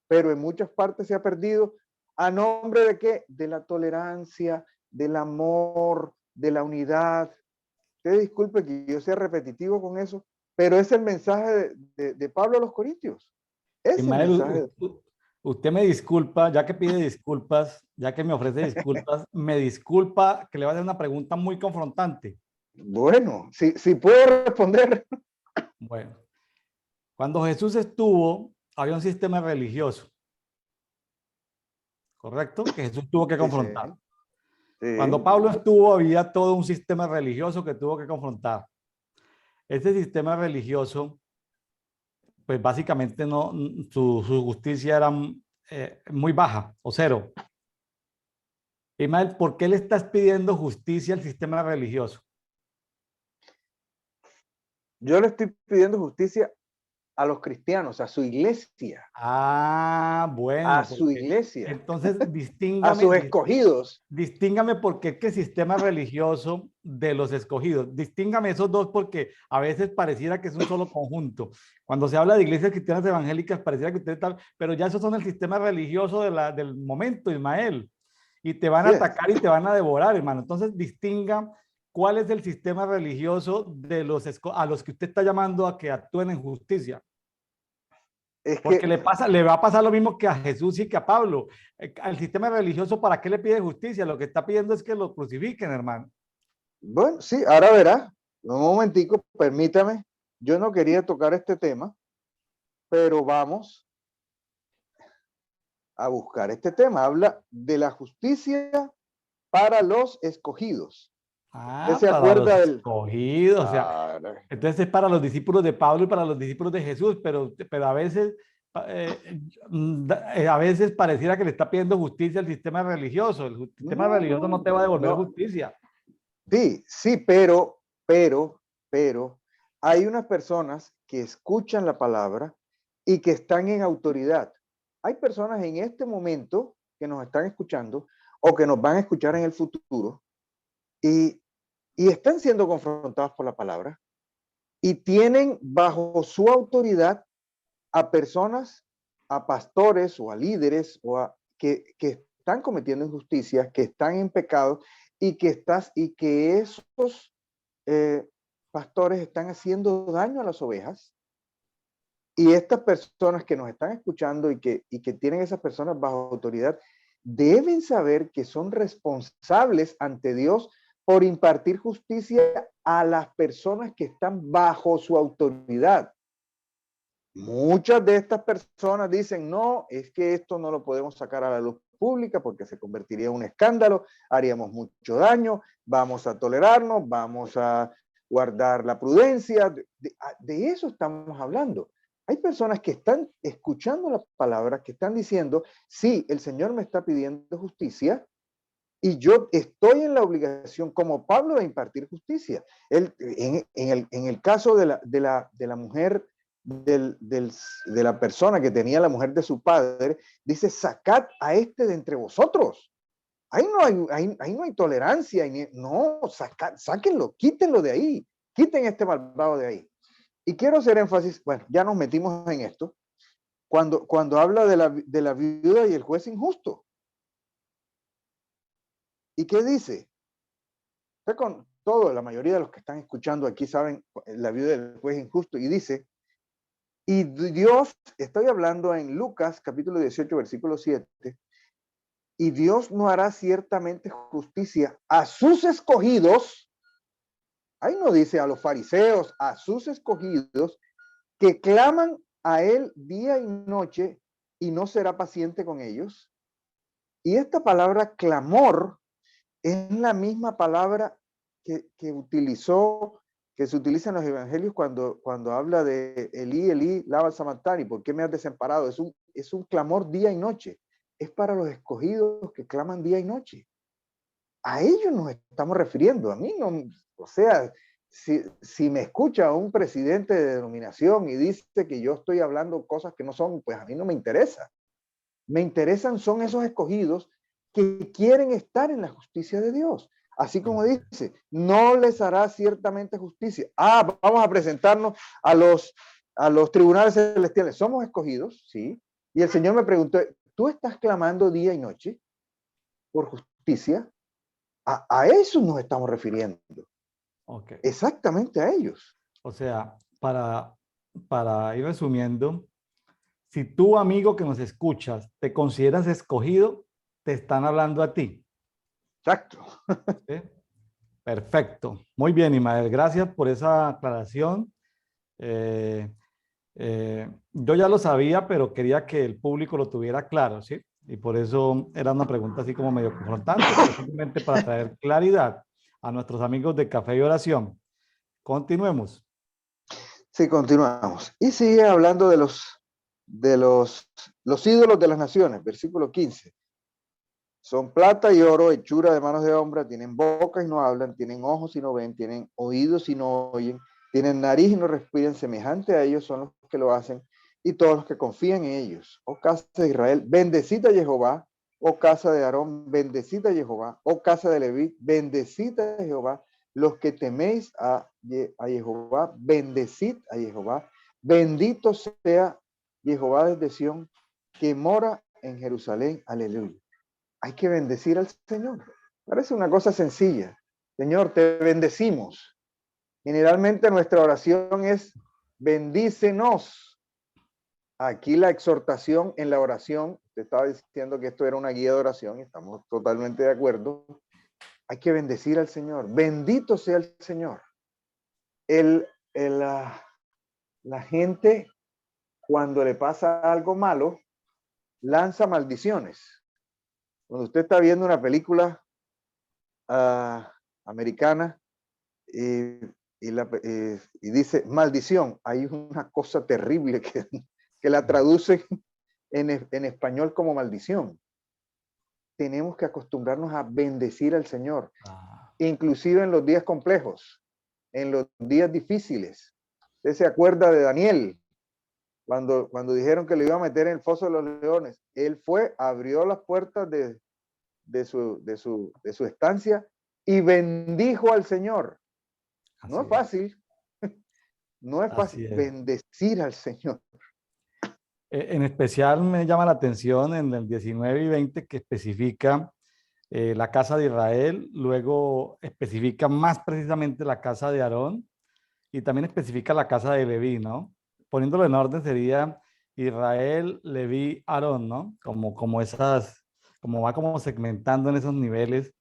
pero en muchas partes se ha perdido. ¿A nombre de qué? De la tolerancia, del amor, de la unidad. Usted disculpe que yo sea repetitivo con eso, pero es el mensaje de Pablo a los Corintios. Es el Ismael, mensaje. usted me disculpa, ya que pide disculpas, ya que me ofrece disculpas, me disculpa que le va a hacer una pregunta muy confrontante. Bueno, si puedo responder. Bueno, cuando Jesús estuvo, había un sistema religioso, ¿correcto? Que Jesús tuvo que Sí, sí, confrontar. Cuando sí. Pablo estuvo, había todo un sistema religioso que tuvo que confrontar. Ese sistema religioso, pues básicamente no, su justicia era muy baja o cero. Ismael, ¿por qué le estás pidiendo justicia al sistema religioso? Yo le estoy pidiendo justicia a los cristianos, Ah, a bueno, su porque iglesia, entonces a sus escogidos. distíngame porque es que sistema religioso de los escogidos. Distíngame esos dos porque a veces pareciera que es un solo conjunto. Cuando se habla de iglesias cristianas evangélicas, pareciera que usted tal, pero ya esos son el sistema religioso del momento, Ismael. Y te van a Sí, atacar y te van a devorar, hermano. Entonces, distinga cuál es el sistema religioso de a los que usted está llamando a que actúen en justicia. es Porque que, le va a pasar lo mismo que a Jesús y que a Pablo. Al sistema religioso, ¿para qué le pide justicia? Lo que está pidiendo es que lo crucifiquen, hermano. bueno, sí, ahora verá, un momentico, permítame, yo no quería tocar este tema, pero vamos a buscar este tema. Habla de la justicia para los escogidos. ¿Usted Ah, se para los acuerda del... escogidos. O sea, Ah, entonces es para los discípulos de Pablo y para los discípulos de Jesús, pero a veces, a veces pareciera que le está pidiendo justicia al sistema religioso. El sistema no, religioso no no, te va a devolver no. justicia. Sí, sí, pero, hay unas personas que escuchan la palabra y que están en autoridad. Hay personas en este momento que nos están escuchando o que nos van a escuchar en el futuro y, y están siendo confrontados por la palabra y tienen bajo su autoridad a personas, a pastores o a líderes que están cometiendo injusticias, que están en pecado y que esos eh, pastores están haciendo daño a las ovejas. Y estas personas que nos están escuchando y que tienen esas personas bajo autoridad, deben saber que son responsables ante Dios por impartir justicia a las personas que están bajo su autoridad. Muchas de estas personas dicen, no, es que esto no lo podemos sacar a la luz pública porque se convertiría en un escándalo, haríamos mucho daño, vamos a tolerarnos, vamos a guardar la prudencia. De eso estamos hablando. Hay personas que están escuchando la palabra, que están diciendo, sí, el Señor me está pidiendo justicia y yo estoy en la obligación como Pablo de impartir justicia. En el caso de la mujer de la persona que tenía la mujer de su padre, dice, sacad a este de entre vosotros. Ahí no hay tolerancia, no, sáquenlo, quítenlo de ahí, quiten este malvado de ahí. Y quiero hacer énfasis, bueno, ya nos metimos en esto, cuando habla de la viuda y el juez injusto. ¿Y qué dice? Usted con todo, la mayoría de los que están escuchando aquí saben la viuda del juez injusto, y dice, y Dios, estoy hablando en Lucas capítulo 18, versículo 7, y Dios no hará ciertamente justicia a sus escogidos, ahí no dice a los fariseos, a sus escogidos, que claman a él día y noche, y no será paciente con ellos. Y esta palabra clamor es la misma palabra que se utiliza en los evangelios cuando habla de Elí, Elí, lama sabactani, ¿por qué me has desamparado? Es un clamor día y noche. Es para los escogidos que claman día y noche. A ellos nos estamos refiriendo. A mí no, o sea, si me escucha un presidente de denominación y dice que yo estoy hablando cosas que no son, pues a mí no me interesa. Me interesan son esos escogidos que quieren estar en la justicia de Dios. Así como dice, no les hará ciertamente justicia. Vamos a presentarnos a los tribunales celestiales. Somos escogidos, sí. Y el Señor me preguntó, ¿tú estás clamando día y noche por justicia? A eso nos estamos refiriendo. Okay. Exactamente a ellos. O sea, para ir resumiendo, si tú, amigo que nos escuchas, te consideras escogido, te están hablando a ti. Exacto. ¿Sí? Perfecto. Muy bien, Imael. Gracias por esa aclaración. Yo ya lo sabía, pero quería que el público lo tuviera claro, ¿sí? Y por eso era una pregunta así como medio confrontante, pero simplemente para traer claridad a nuestros amigos de Café y Oración. Continuemos. Sí, continuamos. Y sigue hablando de los ídolos de las naciones, versículo 15. Son plata y oro, hechura de manos de hombre, tienen boca y no hablan, tienen ojos y no ven, tienen oídos y no oyen, tienen nariz y no respiran, semejante a ellos son los que lo hacen y todos los que confían en ellos. Oh casa de Israel, bendecid a Jehová. Oh casa de Aarón, bendecid a Jehová. Oh casa de Leví, bendecid a Jehová. Los que teméis a Jehová, bendecid a Jehová. Bendito sea Jehová desde Sión, que mora en Jerusalén. Aleluya. Hay que bendecir al Señor. Parece una cosa sencilla. Señor, te bendecimos. Generalmente nuestra oración es bendícenos. Aquí la exhortación en la oración, te estaba diciendo que esto era una guía de oración y estamos totalmente de acuerdo. Hay que bendecir al Señor. Bendito sea el Señor. La gente, cuando le pasa algo malo, lanza maldiciones. Cuando usted está viendo una película americana y dice maldición, hay una cosa terrible que la traduce en español como maldición. Tenemos que acostumbrarnos a bendecir al Señor, inclusive en los días complejos, en los días difíciles. Usted se acuerda de Daniel, cuando dijeron que le iba a meter en el foso de los leones. Él fue, abrió las puertas de su estancia y bendijo al Señor. No es fácil, no es fácil bendecir al Señor. En especial me llama la atención en el 19 y 20 que especifica la casa de Israel, luego especifica más precisamente la casa de Aarón y también especifica la casa de Leví, ¿no? Poniéndolo en orden sería Israel, Leví, Aarón, ¿no? Como va como segmentando en esos niveles.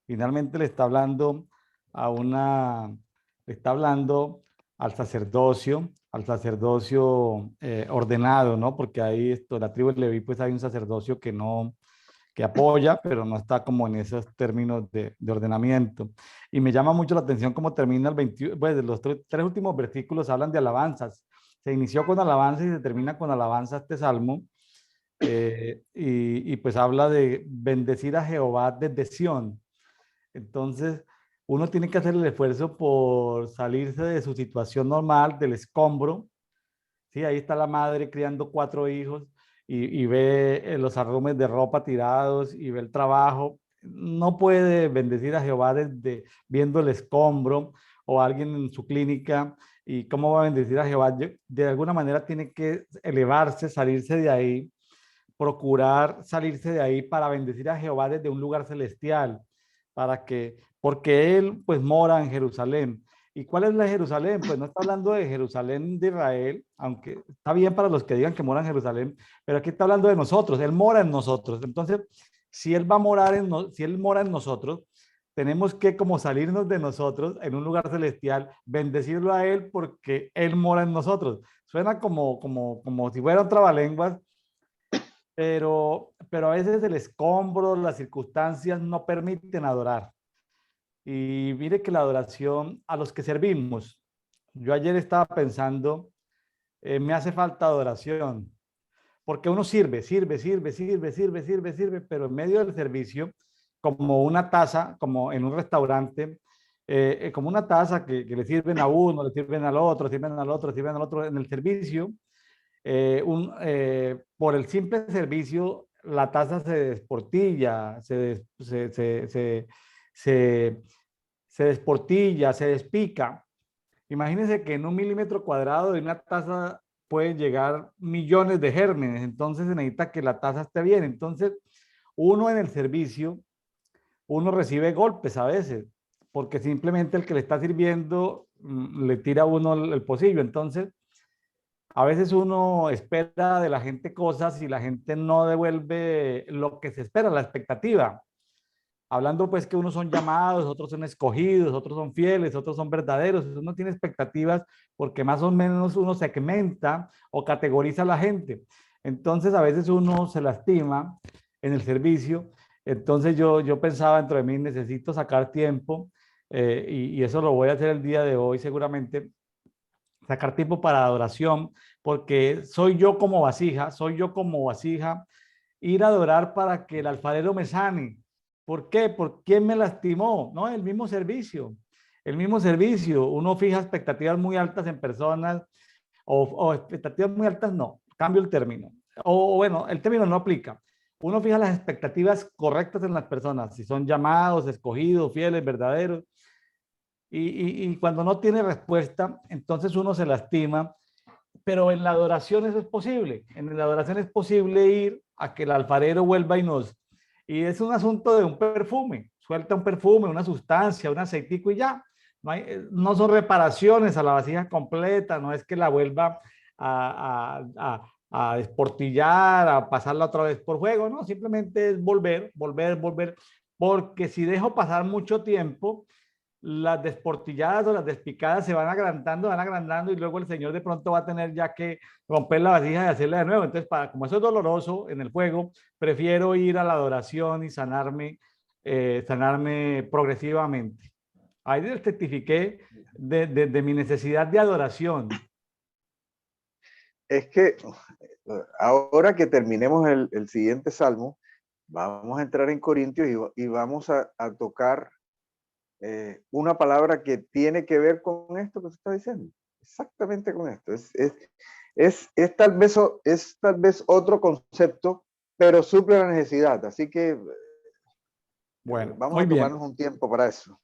Finalmente le está hablando al sacerdocio ordenado, ¿no? Porque ahí la tribu de Leví, pues hay un sacerdocio que apoya, pero no está como en esos términos de ordenamiento. Y me llama mucho la atención cómo termina el 21, pues los tres últimos versículos hablan de alabanzas. Se inició con alabanza y se termina con alabanza este salmo. Y pues habla de bendecir a Jehová desde Sión. Entonces, uno tiene que hacer el esfuerzo por salirse de su situación normal, del escombro. Sí, ahí está la madre criando 4 hijos y ve los arrumes de ropa tirados y ve el trabajo. No puede bendecir a Jehová desde viendo el escombro o alguien en su clínica ¿Y cómo va a bendecir a Jehová? De alguna manera tiene que elevarse, salirse de ahí, procurar salirse de ahí para bendecir a Jehová desde un lugar celestial, porque Él pues mora en Jerusalén. ¿Y cuál es la Jerusalén? Pues no está hablando de Jerusalén de Israel, aunque está bien para los que digan que mora en Jerusalén, pero aquí está hablando de nosotros, Él mora en nosotros. Entonces, si Él va a morar si Él mora en nosotros, tenemos que como salirnos de nosotros en un lugar celestial, bendecirlo a Él porque Él mora en nosotros. Suena como si fuera un trabalenguas, pero a veces el escombro, las circunstancias no permiten adorar. Y mire que la adoración a los que servimos, yo ayer estaba pensando, me hace falta adoración, porque uno sirve, pero en medio del servicio, como una taza, como en un restaurante, como una taza que le sirven a uno, le sirven al otro, sirven al otro, sirven al otro en el servicio, por el simple servicio, la taza se desportilla, se, se desportilla, se despica. Imagínense que en 1 milímetro cuadrado de una taza pueden llegar millones de gérmenes, entonces se necesita que la taza esté bien. Entonces, uno en el servicio, uno recibe golpes a veces, porque simplemente el que le está sirviendo le tira a uno el pocillo. Entonces, a veces uno espera de la gente cosas y la gente no devuelve lo que se espera, la expectativa. Hablando pues que unos son llamados, otros son escogidos, otros son fieles, otros son verdaderos. Uno tiene expectativas porque más o menos uno segmenta o categoriza a la gente. Entonces a veces uno se lastima en el servicio. Entonces yo pensaba dentro de mí, necesito sacar tiempo y eso lo voy a hacer el día de hoy seguramente, sacar tiempo para adoración, porque soy yo como vasija, ir a adorar para que el alfarero me sane. ¿Por qué? ¿Por quién me lastimó? No, el mismo servicio. El mismo servicio. Uno fija expectativas muy altas en personas o expectativas muy altas, no. Cambio el término. O bueno, el término no aplica. Uno fija las expectativas correctas en las personas, si son llamados, escogidos, fieles, verdaderos. Y cuando no tiene respuesta, entonces uno se lastima, pero en la adoración eso es posible. En la adoración es posible ir a que el alfarero vuelva y nos... Y es un asunto de un perfume, suelta un perfume, una sustancia, un aceitico y ya. No son reparaciones a la vasija completa, no es que la vuelva a desportillar, a pasarla otra vez por fuego, no, simplemente es volver, porque si dejo pasar mucho tiempo, las desportilladas o las despicadas se van agrandando y luego el señor de pronto va a tener ya que romper la vasija y hacerla de nuevo. Entonces, como eso es doloroso en el fuego, prefiero ir a la adoración y sanarme progresivamente. Ahí les testifiqué de mi necesidad de adoración. Es que ahora que terminemos el siguiente salmo, vamos a entrar en Corintios y vamos a tocar una palabra que tiene que ver con esto que se está diciendo. Exactamente con esto. Es tal vez otro concepto, pero suple la necesidad. Así que Bueno, vamos muy a bien. tomarnos un tiempo para eso.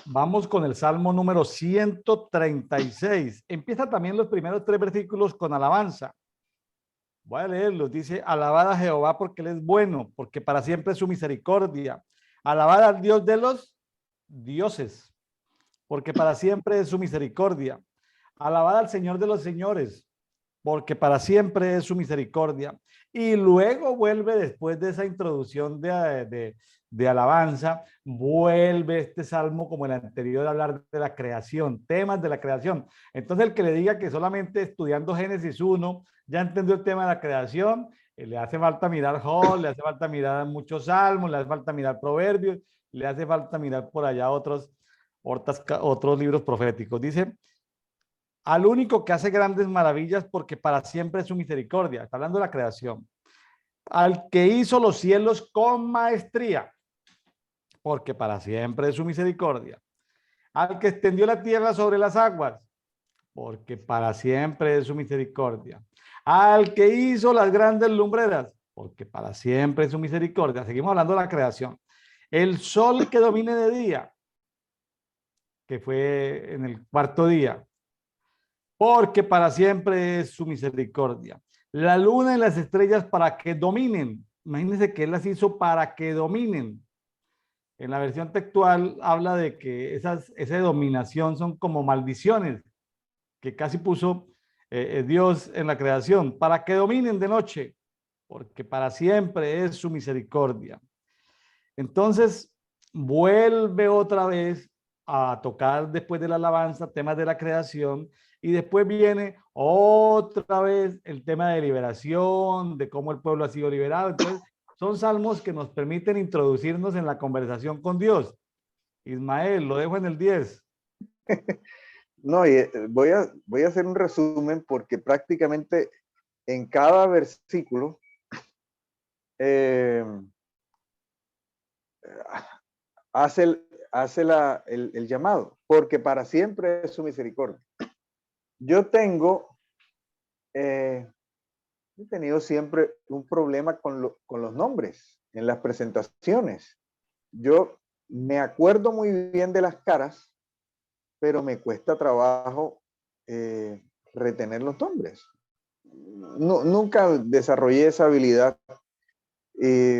Vamos con el Salmo número 136. Empieza también los primeros 3 versículos con alabanza. Voy a leerlos. Dice, alabad a Jehová porque Él es bueno, porque para siempre es su misericordia. Alabad al Dios de los dioses, porque para siempre es su misericordia. Alabad al Señor de los señores, porque para siempre es su misericordia. Y luego vuelve, después de esa introducción de alabanza, vuelve este salmo como el anterior a hablar de la creación, temas de la creación. Entonces el que le diga que solamente estudiando Génesis 1 ya entendió el tema de la creación, le hace falta mirar Job, le hace falta mirar muchos salmos, le hace falta mirar Proverbios, le hace falta mirar por allá otros libros proféticos. Dice, al único que hace grandes maravillas porque para siempre es su misericordia. Está hablando de la creación. Al que hizo los cielos con maestría, porque para siempre es su misericordia. Al que extendió la tierra sobre las aguas, porque para siempre es su misericordia. Al que hizo las grandes lumbreras, porque para siempre es su misericordia. Seguimos hablando de la creación. El sol que domine de día, que fue en el cuarto día, porque para siempre es su misericordia. La luna y las estrellas para que dominen. Imagínense que Él las hizo para que dominen. En la versión textual habla de que esa dominación son como maldiciones que casi puso Dios en la creación, para que dominen de noche, porque para siempre es su misericordia. Entonces, vuelve otra vez a tocar después de la alabanza temas de la creación y después viene otra vez el tema de liberación, de cómo el pueblo ha sido liberado. Entonces, son salmos que nos permiten introducirnos en la conversación con Dios. Ismael, lo dejo en el 10. No, y voy a hacer un resumen porque prácticamente en cada versículo eh, hace el llamado, porque para siempre es su misericordia. Yo he tenido siempre un problema con los nombres en las presentaciones. Yo me acuerdo muy bien de las caras, pero me cuesta trabajo retener los nombres. No, nunca desarrollé esa habilidad. Y,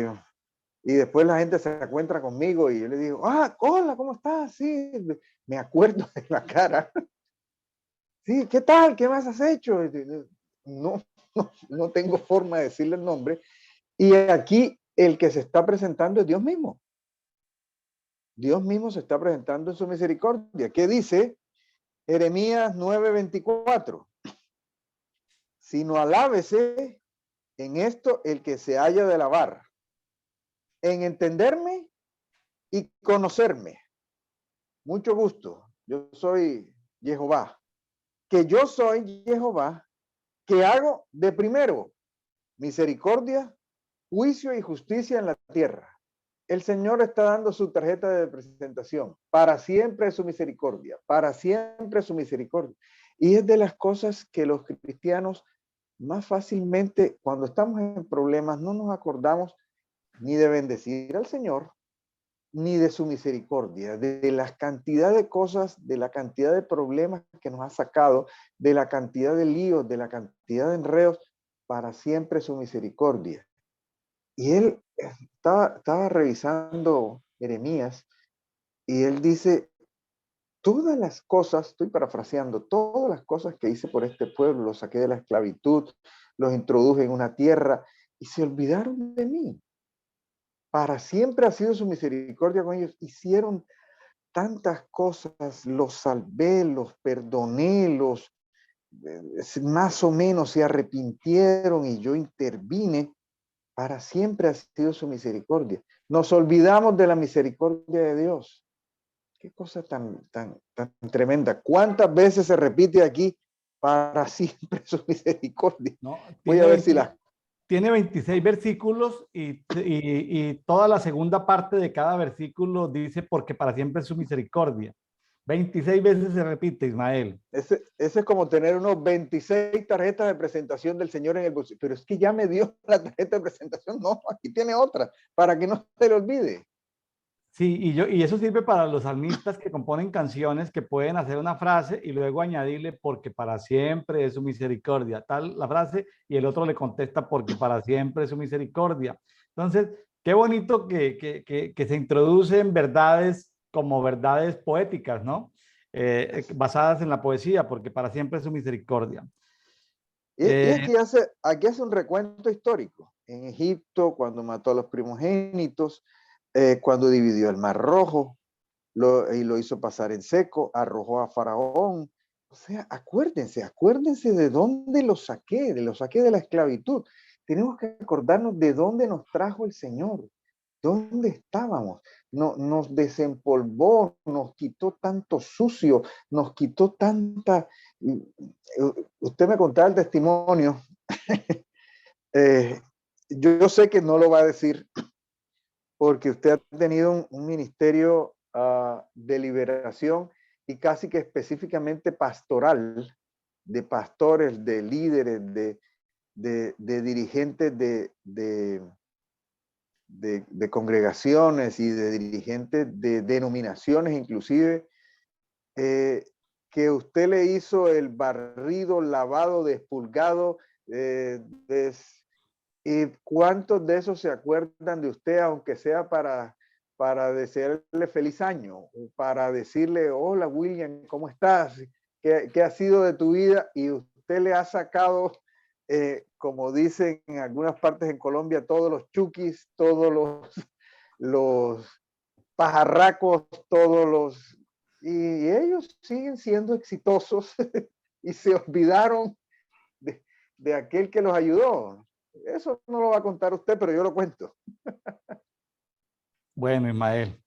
y después la gente se encuentra conmigo y yo le digo, hola, ¿cómo estás? Sí, me acuerdo de la cara. Sí, ¿qué tal? ¿Qué más has hecho? No, no tengo forma de decirle el nombre. Y aquí el que se está presentando es Dios mismo. Dios mismo se está presentando en su misericordia. ¿Qué dice Jeremías 9:24? Sino alábese en esto el que se haya de alabar, en entenderme y conocerme. Mucho gusto. Yo soy Jehová. Que yo soy Jehová, que hago de primero misericordia, juicio y justicia en la tierra. El Señor está dando su tarjeta de presentación. Para siempre es su misericordia. Para siempre es su misericordia. Y es de las cosas que los cristianos más fácilmente, cuando estamos en problemas, no nos acordamos ni de bendecir al Señor, ni de su misericordia, de la cantidad de cosas, de la cantidad de problemas que nos ha sacado, de la cantidad de líos, de la cantidad de enredos, para siempre su misericordia. Y él estaba revisando Jeremías y él dice, todas las cosas, estoy parafraseando, todas las cosas que hice por este pueblo, los saqué de la esclavitud, los introduje en una tierra y se olvidaron de mí. Para siempre ha sido su misericordia con ellos. Hicieron tantas cosas, los salvé, los perdoné, más o menos se arrepintieron y yo intervine. Para siempre ha sido su misericordia. Nos olvidamos de la misericordia de Dios. Qué cosa tan tremenda. ¿Cuántas veces se repite aquí? Para siempre su misericordia. ¿No? Voy a ver si las... Tiene 26 versículos y toda la segunda parte de cada versículo dice porque para siempre es su misericordia. 26 veces se repite, Ismael. Ese es como tener unos 26 tarjetas de presentación del Señor en el bolsillo. Pero es que ya me dio la tarjeta de presentación. No, aquí tiene otra, para que no se le olvide. Sí, y eso sirve para los salmistas que componen canciones que pueden hacer una frase y luego añadirle porque para siempre es su misericordia, tal la frase, y el otro le contesta porque para siempre es su misericordia. Entonces, qué bonito que se introducen verdades como verdades poéticas, ¿no? Basadas en la poesía, porque para siempre es su misericordia. Y aquí hace un recuento histórico. En Egipto, cuando mató a los primogénitos, cuando dividió el Mar Rojo, y lo hizo pasar en seco, arrojó a Faraón. O sea, acuérdense de dónde lo saqué de la esclavitud. Tenemos que acordarnos de dónde nos trajo el Señor, dónde estábamos. No, nos desempolvó, nos quitó tanto sucio, nos quitó tanta... Usted me contaba el testimonio. Yo sé que no lo va a decir porque usted ha tenido un ministerio de liberación y casi que específicamente pastoral, de pastores, de líderes, de dirigentes de congregaciones y de dirigentes de denominaciones inclusive. que usted le hizo el barrido, lavado, despulgado, ¿y cuántos de esos se acuerdan de usted, aunque sea para desearle feliz año, o para decirle, hola William, ¿cómo estás? ¿Qué ha sido de tu vida? Y usted le ha sacado, como dicen en algunas partes en Colombia, todos los chukis, todos los pajarracos, y ellos siguen siendo exitosos y se olvidaron de aquel que los ayudó. Eso no lo va a contar usted, pero yo lo cuento. Bueno, Ismael,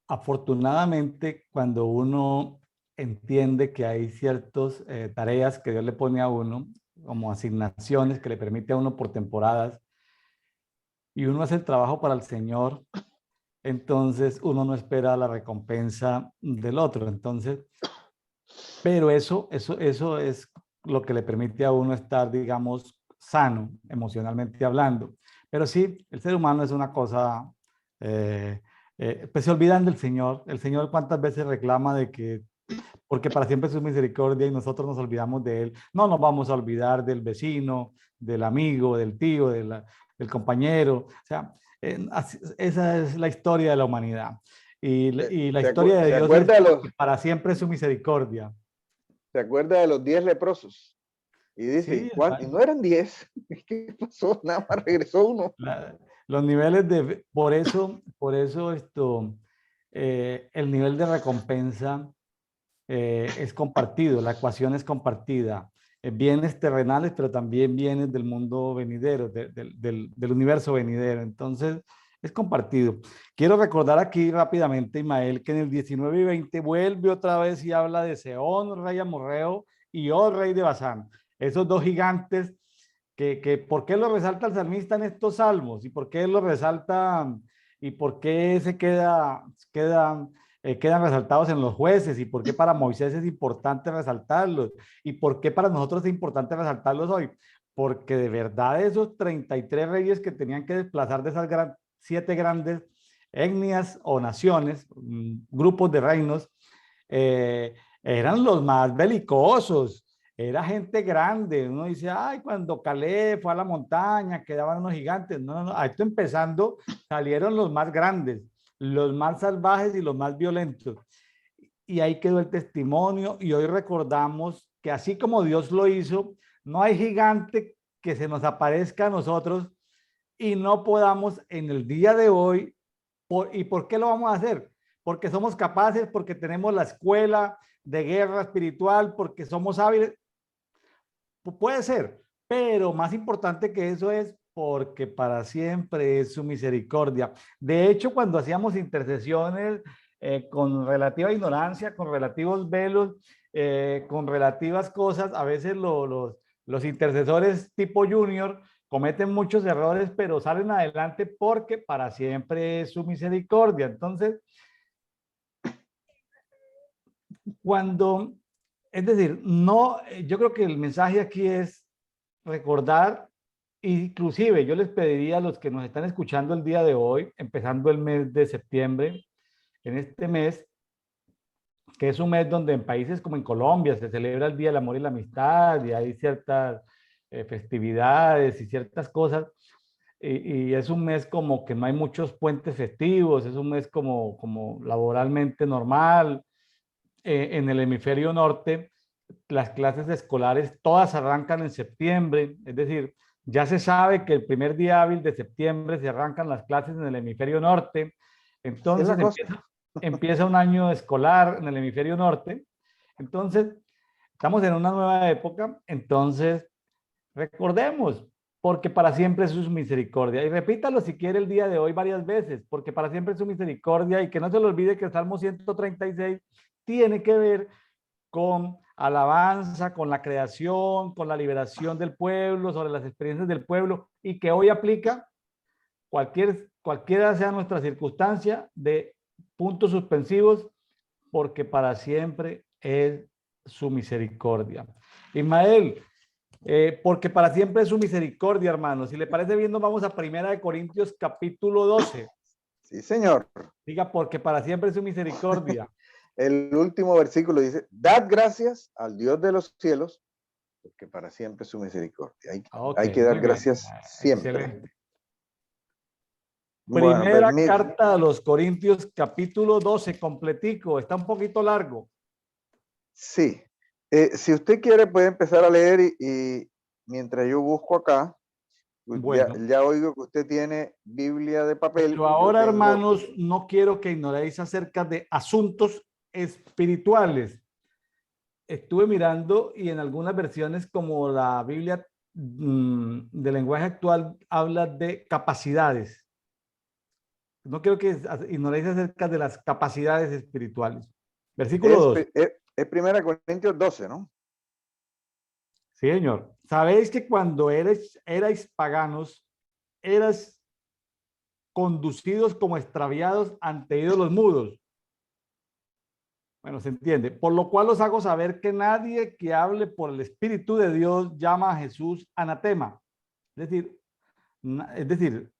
afortunadamente cuando uno entiende que hay ciertas tareas que Dios le pone a uno, como asignaciones que le permite a uno por temporadas, y uno hace el trabajo para el Señor, entonces uno no espera la recompensa del otro. Entonces, pero eso es lo que le permite a uno estar, digamos, sano emocionalmente hablando. Pero sí, el ser humano es una cosa, pues se olvidan del Señor. El Señor cuántas veces reclama de que, porque para siempre es su misericordia y nosotros nos olvidamos de Él. No nos vamos a olvidar del vecino, del amigo, del tío, del compañero. O sea, esa es la historia de la humanidad. Y la historia de ¿Se Dios es acuerda de porque para siempre es su misericordia. se acuerda de los 10 leprosos? Y dice, Sí, ¿y no eran 10? ¿Qué pasó? Nada más regresó uno. los niveles de, por eso el nivel de recompensa es compartido, la ecuación es compartida. Bienes terrenales, pero también bienes del mundo venidero, del universo venidero. Entonces, es compartido. Quiero recordar aquí rápidamente, Ismael, que en el 19 y 20 vuelve otra vez y habla de Sehón, rey amorreo, y Og, rey de Basán. Esos dos gigantes ¿por qué lo resalta el salmista en estos salmos? ¿Y por qué lo resalta? ¿Y por qué quedan resaltados en los jueces? ¿Y por qué para Moisés es importante resaltarlos? ¿Y por qué para nosotros es importante resaltarlos hoy? Porque de verdad esos 33 reyes que tenían que desplazar de esas 7 grandes etnias o naciones, grupos de reinos, eran los más belicosos. Era gente grande. Uno dice, ay, cuando Caleb fue a la montaña, quedaban unos gigantes. No, no, no. A esto empezando salieron los más grandes, los más salvajes y los más violentos. Y ahí quedó el testimonio. Y hoy recordamos que así como Dios lo hizo, no hay gigante que se nos aparezca a nosotros y no podamos en el día de hoy. ¿Y por qué lo vamos a hacer? Porque somos capaces, porque tenemos la escuela de guerra espiritual, porque somos hábiles. Puede ser, pero más importante que eso es porque para siempre es su misericordia. De hecho, cuando hacíamos intercesiones con relativa ignorancia, con relativos velos, con relativas cosas, a veces los intercesores tipo junior cometen muchos errores, pero salen adelante porque para siempre es su misericordia. Entonces, cuando, es decir, no, yo creo que el mensaje aquí es recordar, inclusive yo les pediría a los que nos están escuchando el día de hoy, empezando el mes de septiembre, en este mes, que es un mes donde en países como en Colombia se celebra el Día del Amor y la Amistad y hay ciertas festividades y ciertas cosas, y es un mes como que no hay muchos puentes festivos, es un mes como laboralmente normal. En el hemisferio norte, las clases escolares todas arrancan en septiembre, es decir, ya se sabe que el primer día hábil de septiembre se arrancan las clases en el hemisferio norte, Así es entonces la cosa. empieza un año escolar en el hemisferio norte, entonces estamos en una nueva época, entonces recordemos, porque para siempre es su misericordia. Y repítalo si quiere el día de hoy varias veces, porque para siempre es su misericordia y que no se le olvide que el Salmo 136 tiene que ver con alabanza, con la creación, con la liberación del pueblo, sobre las experiencias del pueblo y que hoy aplica cualquiera sea nuestra circunstancia de puntos suspensivos porque para siempre es su misericordia. Ismael, porque para siempre es su misericordia, hermano. Si le parece bien, nos vamos a 1 Corintios capítulo 12. Sí, señor. Diga, porque para siempre es su misericordia. El último versículo dice, dad gracias al Dios de los cielos, porque para siempre es su misericordia. Ok, Hay que dar muy bien. gracias siempre. Excelente. Bueno, Primera carta a los Corintios, capítulo 12, completico. Está un poquito largo. sí. Si usted quiere, puede empezar a leer y mientras yo busco acá, pues Bueno, ya oigo que usted tiene Biblia de papel. pero Yo ahora, tengo, hermanos, no quiero que ignoréis acerca de asuntos espirituales. Estuve mirando y en algunas versiones como la Biblia de lenguaje actual habla de capacidades. No quiero que ignoréis acerca de las capacidades espirituales. Versículo 2. es Primera Corintios 12, ¿no? Sí, señor. Sabéis que cuando erais paganos, eras conducidos como extraviados ante ídolos mudos. Bueno, se entiende. Por lo cual os hago saber que nadie que hable por el Espíritu de Dios llama a Jesús anatema. Es decir,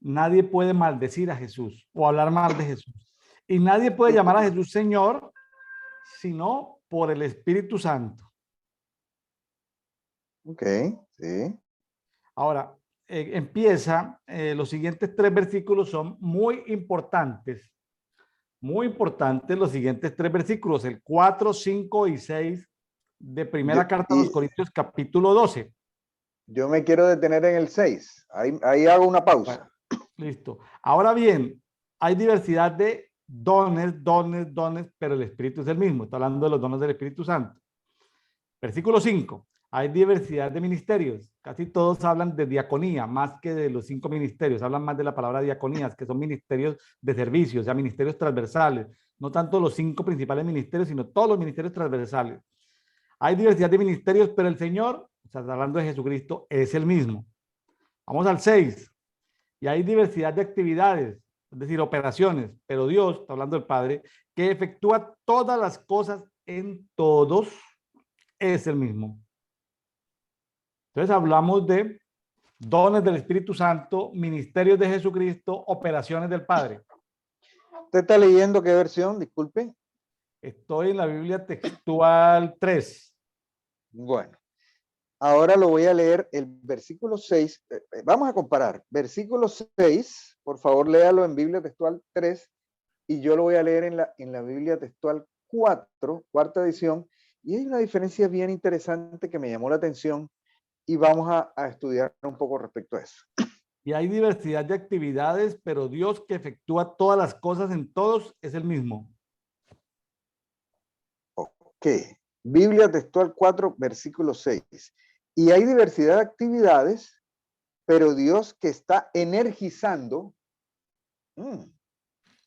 nadie puede maldecir a Jesús o hablar mal de Jesús. Y nadie puede llamar a Jesús Señor, sino por el Espíritu Santo. Ok, sí. Ahora, empieza, los siguientes 3 versículos son muy importantes los siguientes 3 versículos, el 4, 5 y 6 de Yo, primera carta a los y Corintios capítulo 12. yo me quiero detener en el 6. Ahí hago una Bueno, pausa. listo. Ahora bien, hay diversidad de dones, pero el Espíritu es el mismo. Está hablando de los dones del Espíritu Santo. Versículo 5. Hay diversidad de ministerios. Casi todos hablan de diaconía, más que de los 5 ministerios. Hablan más de la palabra diaconías, que son ministerios de servicio, o sea, ministerios transversales. No tanto los 5 principales ministerios, sino todos los ministerios transversales. Hay diversidad de ministerios, pero el Señor, o sea, hablando de Jesucristo, es el mismo. Vamos al 6. Y hay diversidad de actividades, es decir, operaciones, pero Dios, está hablando del Padre, que efectúa todas las cosas en todos, es el mismo. Entonces hablamos de dones del Espíritu Santo, ministerios de Jesucristo, operaciones del Padre. ¿Usted está leyendo qué versión? Disculpe. Estoy en la Biblia textual 3. Bueno, ahora lo voy a leer el versículo 6. Vamos a comparar. Versículo 6, por favor, léalo en Biblia textual 3 y yo lo voy a leer en la Biblia textual 4, cuarta edición. Y hay una diferencia bien interesante que me llamó la atención y vamos a estudiar un poco respecto a eso. Y hay diversidad de actividades, pero Dios que efectúa todas las cosas en todos es el mismo. Ok, Biblia textual 4, versículo 6. Y hay diversidad de actividades, pero Dios que está energizando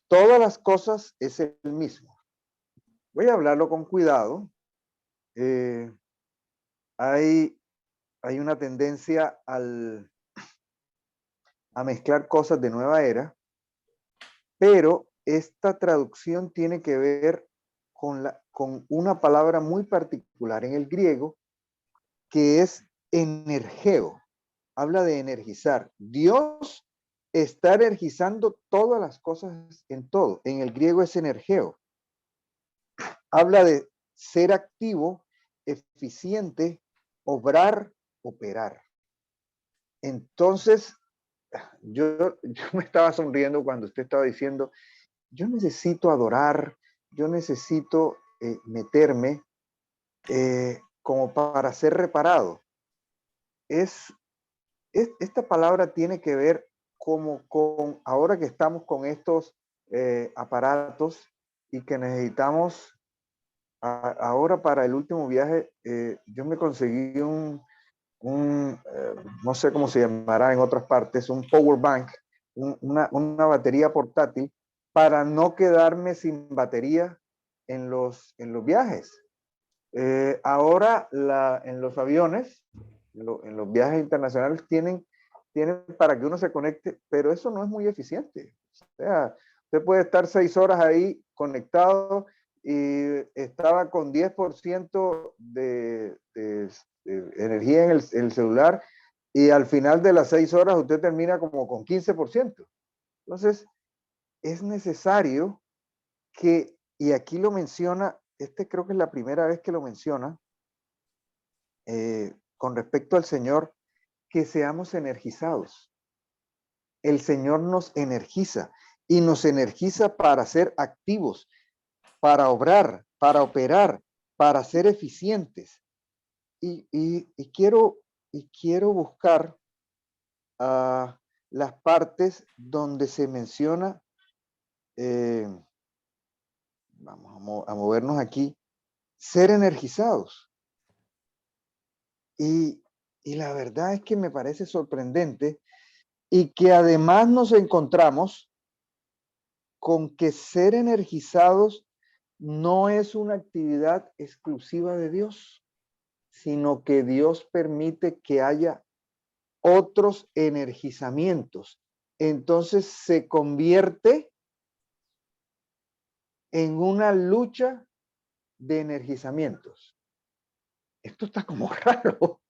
todas las cosas es el mismo. Voy a hablarlo con cuidado. Hay una tendencia a mezclar cosas de nueva era, pero esta traducción tiene que ver con una palabra muy particular en el griego que es energeo. Habla de energizar. Dios está energizando todas las cosas en todo. En el griego es energeo. Habla de ser activo, eficiente, obrar, operar. Entonces, yo me estaba sonriendo cuando usted estaba diciendo, yo necesito adorar, yo necesito meterme como para ser reparado. Esta palabra tiene que ver como con, ahora que estamos con estos aparatos y que necesitamos, ahora para el último viaje, yo me conseguí no sé cómo se llamará en otras partes, un power bank, una batería portátil para no quedarme sin batería en los viajes. Ahora en los aviones, en los viajes internacionales tienen para que uno se conecte, pero eso no es muy eficiente. O sea, usted puede estar 6 horas ahí conectado y estaba con 10% de energía en el celular y al final de las 6 horas usted termina como con 15%. Entonces, es necesario que, y aquí lo menciona, creo que es la primera vez que lo menciona, con respecto al Señor, que seamos energizados. El Señor nos energiza y nos energiza para ser activos, para obrar, para operar, para ser eficientes. Y quiero buscar las partes donde se menciona, vamos a movernos aquí, ser energizados. Y la verdad es que me parece sorprendente y que además nos encontramos con que ser energizados no es una actividad exclusiva de Dios, sino que Dios permite que haya otros energizamientos. Entonces se convierte en una lucha de energizamientos. Esto está como raro,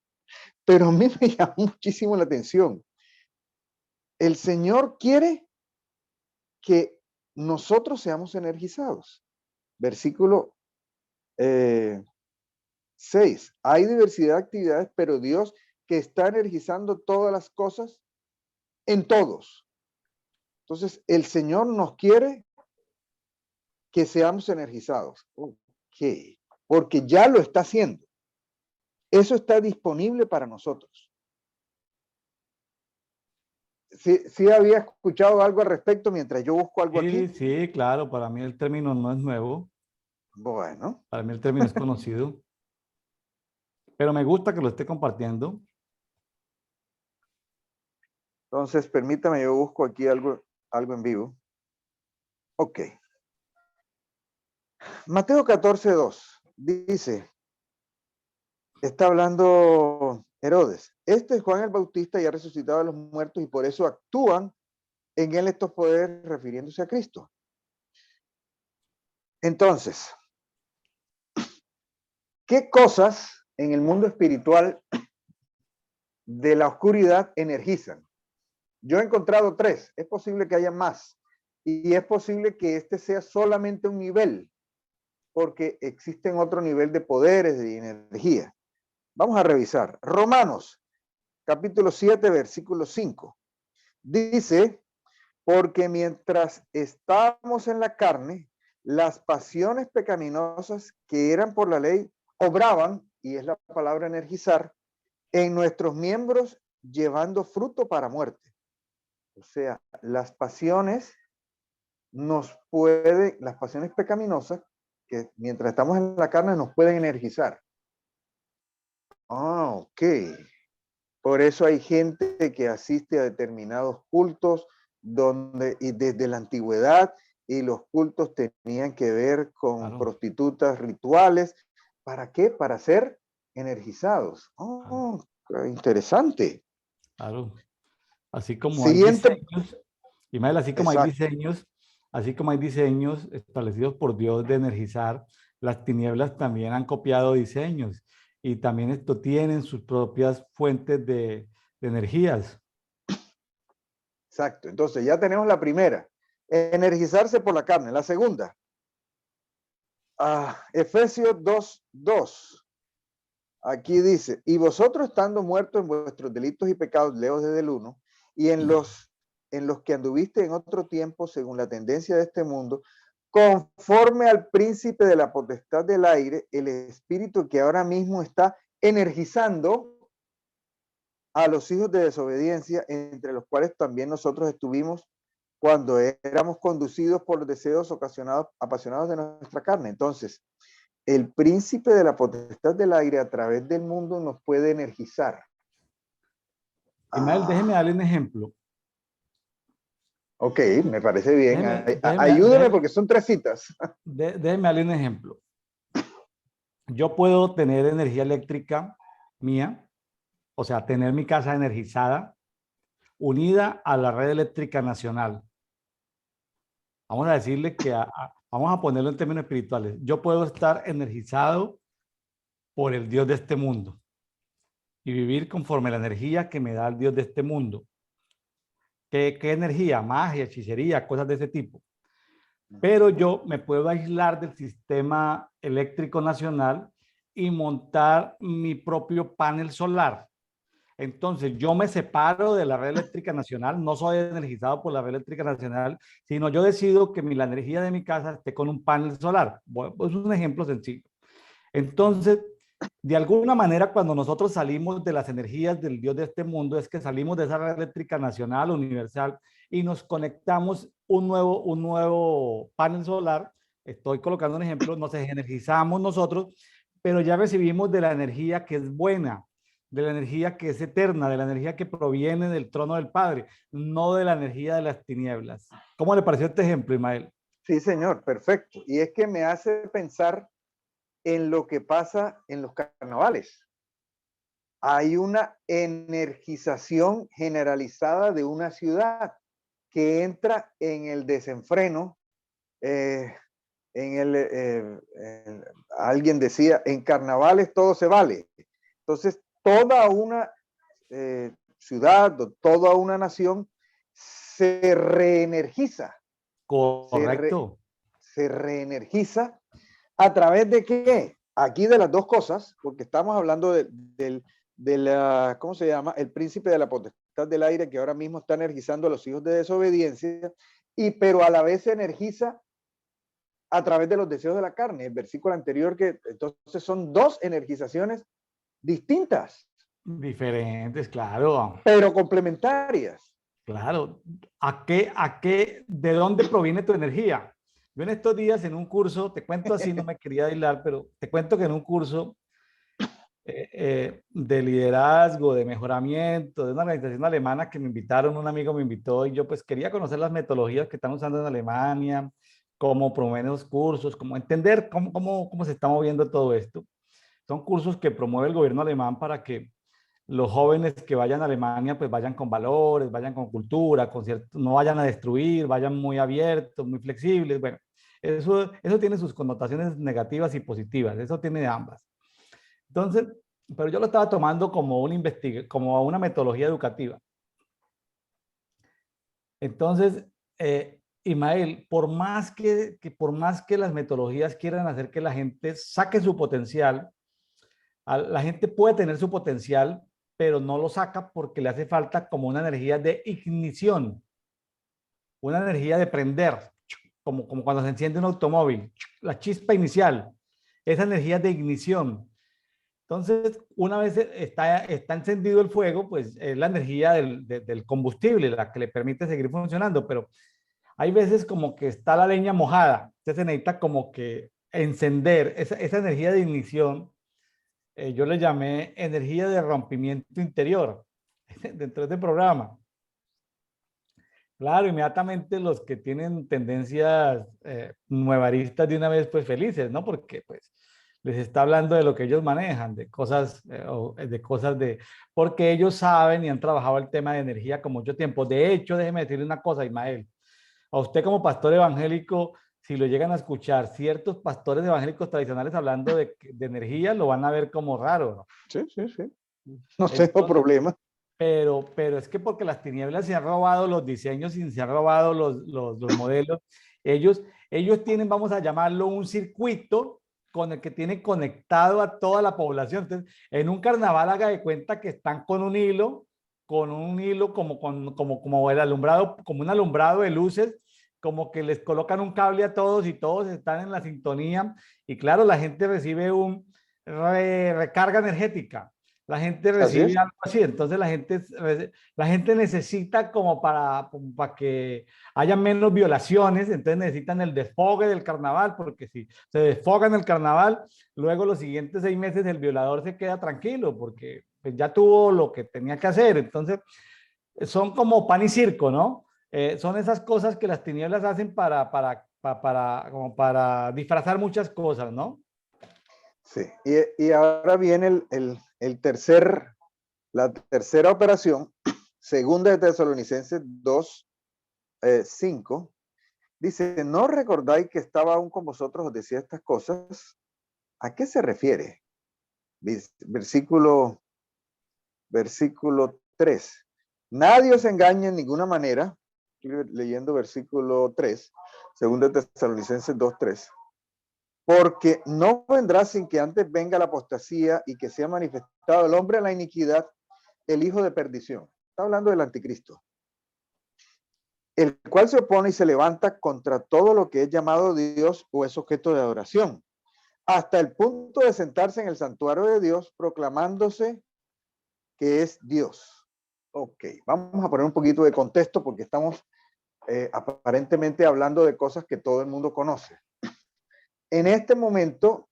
pero a mí me llamó muchísimo la atención. El Señor quiere que nosotros seamos energizados. Versículo 6. Hay diversidad de actividades, pero Dios que está energizando todas las cosas en todos. Entonces, el Señor nos quiere que seamos energizados. Ok, porque ya lo está haciendo. Eso está disponible para nosotros. ¿Sí había escuchado algo al respecto mientras yo busco algo aquí? Sí, claro, para mí el término no es nuevo, Bueno, para mí el término es conocido, pero me gusta que lo esté compartiendo. entonces permítame, yo busco aquí algo en vivo. Ok. Mateo 14:2 dice, está hablando Herodes. Este es Juan el Bautista y ha resucitado a los muertos y por eso actúan en él estos poderes refiriéndose a Cristo. Entonces, ¿qué cosas en el mundo espiritual de la oscuridad energizan? Yo he encontrado 3. Es posible que haya más. Y es posible que este sea solamente un nivel, porque existen otro nivel de poderes, de energía. Vamos a revisar. Romanos, capítulo 7, versículo 5. Dice, porque mientras estábamos en la carne, las pasiones pecaminosas que eran por la ley obraban, y es la palabra energizar, en nuestros miembros llevando fruto para muerte. O sea, las pasiones las pasiones pecaminosas, que mientras estamos en la carne nos pueden energizar. Ah, ok. Por eso hay gente que asiste a determinados cultos y desde la antigüedad, y los cultos tenían que ver con prostitutas rituales. ¿Para qué? Para ser energizados. Oh, interesante. Claro. Así como hay Siguiente. diseños, Imael, Exacto. así como hay diseños establecidos por Dios de energizar, las tinieblas también han copiado diseños y también esto tienen sus propias fuentes de energías. Exacto. Entonces ya tenemos la primera. Energizarse por la carne. La segunda. Efesios 2:2. Aquí dice, y vosotros estando muertos en vuestros delitos y pecados, leo desde el 1, y en los que anduviste en otro tiempo, según la tendencia de este mundo, conforme al príncipe de la potestad del aire, el espíritu que ahora mismo está energizando a los hijos de desobediencia, entre los cuales también nosotros estuvimos cuando éramos conducidos por deseos apasionados de nuestra carne. Entonces, el príncipe de la potestad del aire a través del mundo nos puede energizar. Imael, déjeme darle un ejemplo. Ok, me parece bien. Déjeme, Ayúdeme porque son 3 citas. déjeme darle un ejemplo. Yo puedo tener energía eléctrica mía, o sea, tener mi casa energizada, unida a la red eléctrica nacional. Vamos a decirle que, vamos a ponerlo en términos espirituales. Yo puedo estar energizado por el Dios de este mundo y vivir conforme la energía que me da el Dios de este mundo. ¿Qué energía? Magia, hechicería, cosas de ese tipo. Pero yo me puedo aislar del sistema eléctrico nacional y montar mi propio panel solar. Entonces, yo me separo de la red eléctrica nacional, no soy energizado por la red eléctrica nacional, sino yo decido que la energía de mi casa esté con un panel solar. Bueno, pues es un ejemplo sencillo. Entonces, de alguna manera, cuando nosotros salimos de las energías del Dios de este mundo, es que salimos de esa red eléctrica nacional, universal, y nos conectamos un nuevo panel solar. Estoy colocando un ejemplo, nos energizamos nosotros, pero ya recibimos de la energía que es buena, de la energía que es eterna, de la energía que proviene del trono del Padre, no de la energía de las tinieblas. ¿Cómo le pareció este ejemplo, Ismael? Sí, señor, perfecto. Y es que me hace pensar en lo que pasa en los carnavales. Hay una energización generalizada de una ciudad que entra en el desenfreno. eh, alguien decía, en carnavales todo se vale. Entonces, toda una ciudad, toda una nación se reenergiza, Correcto. se reenergiza a través de qué? Aquí de las dos cosas, porque estamos hablando de la, ¿cómo se llama? El príncipe de la potestad del aire que ahora mismo está energizando a los hijos de desobediencia, pero a la vez se energiza a través de los deseos de la carne. El versículo anterior, que entonces son dos energizaciones distintas, Diferentes, claro. pero complementarias. Claro. ¿De dónde proviene tu energía? Yo en estos días en un curso, te cuento así, no me quería aislar, pero te cuento que en un curso de liderazgo, de mejoramiento, de una organización alemana que me invitaron, un amigo me invitó y yo pues quería conocer las metodologías que están usando en Alemania, cómo promueven los cursos, cómo entender cómo se está moviendo todo esto. Son cursos que promueve el gobierno alemán para que los jóvenes que vayan a Alemania pues vayan con valores, vayan con cultura, no vayan a destruir, vayan muy abiertos, muy flexibles. Bueno, eso tiene sus connotaciones negativas y positivas, eso tiene de ambas. Entonces, pero yo lo estaba tomando como como una metodología educativa. Entonces, Ismael, por más que las metodologías quieran hacer que la gente saque su potencial, la gente puede tener su potencial, pero no lo saca porque le hace falta como una energía de ignición, una energía de prender, como cuando se enciende un automóvil, la chispa inicial, esa energía de ignición. Entonces, una vez está encendido el fuego, pues es la energía del combustible la que le permite seguir funcionando, pero hay veces como que está la leña mojada, entonces se necesita como que encender esa energía de ignición. Yo le llamé energía de rompimiento interior dentro de este programa. Claro, inmediatamente los que tienen tendencias nuevaristas de una vez, pues felices, ¿no? Porque pues les está hablando de lo que ellos manejan, porque ellos saben y han trabajado el tema de energía con mucho tiempo. De hecho, déjeme decirle una cosa, Ismael, a usted como pastor evangélico, si lo llegan a escuchar ciertos pastores evangélicos tradicionales hablando de energía, lo van a ver como raro, ¿no? Sí, sí, sí. No tengo Entonces, problema. pero es que porque las tinieblas se han robado los diseños y se han robado los modelos, ellos tienen, vamos a llamarlo, un circuito con el que tienen conectado a toda la población. Entonces, en un carnaval haga de cuenta que están con un hilo como el alumbrado, como un alumbrado de luces, como que les colocan un cable a todos y todos están en la sintonía. Y claro, la gente recibe recarga energética, la gente Así recibe es. algo así, entonces la gente necesita como para que haya menos violaciones, entonces necesitan el desfogue del carnaval, porque si se desfogan el carnaval, luego los siguientes 6 meses el violador se queda tranquilo, porque pues, ya tuvo lo que tenía que hacer, entonces son como pan y circo, ¿no? Son esas cosas que las tinieblas hacen como para disfrazar muchas cosas, ¿no? Sí. Y ahora viene la tercera operación, segunda de Tesalonicenses 2, 5. Dice, ¿no recordáis que estaba aún con vosotros, os decía estas cosas? ¿A qué se refiere? Versículo 3. Nadie os engañe en ninguna manera. Estoy leyendo versículo 3, 2 Tesalonicenses 2:3. Porque no vendrá sin que antes venga la apostasía y que sea manifestado el hombre de la iniquidad, el hijo de perdición. Está hablando del anticristo. El cual se opone y se levanta contra todo lo que es llamado Dios o es objeto de adoración, hasta el punto de sentarse en el santuario de Dios, proclamándose que es Dios. Ok, vamos a poner un poquito de contexto porque estamos aparentemente hablando de cosas que todo el mundo conoce. En este momento,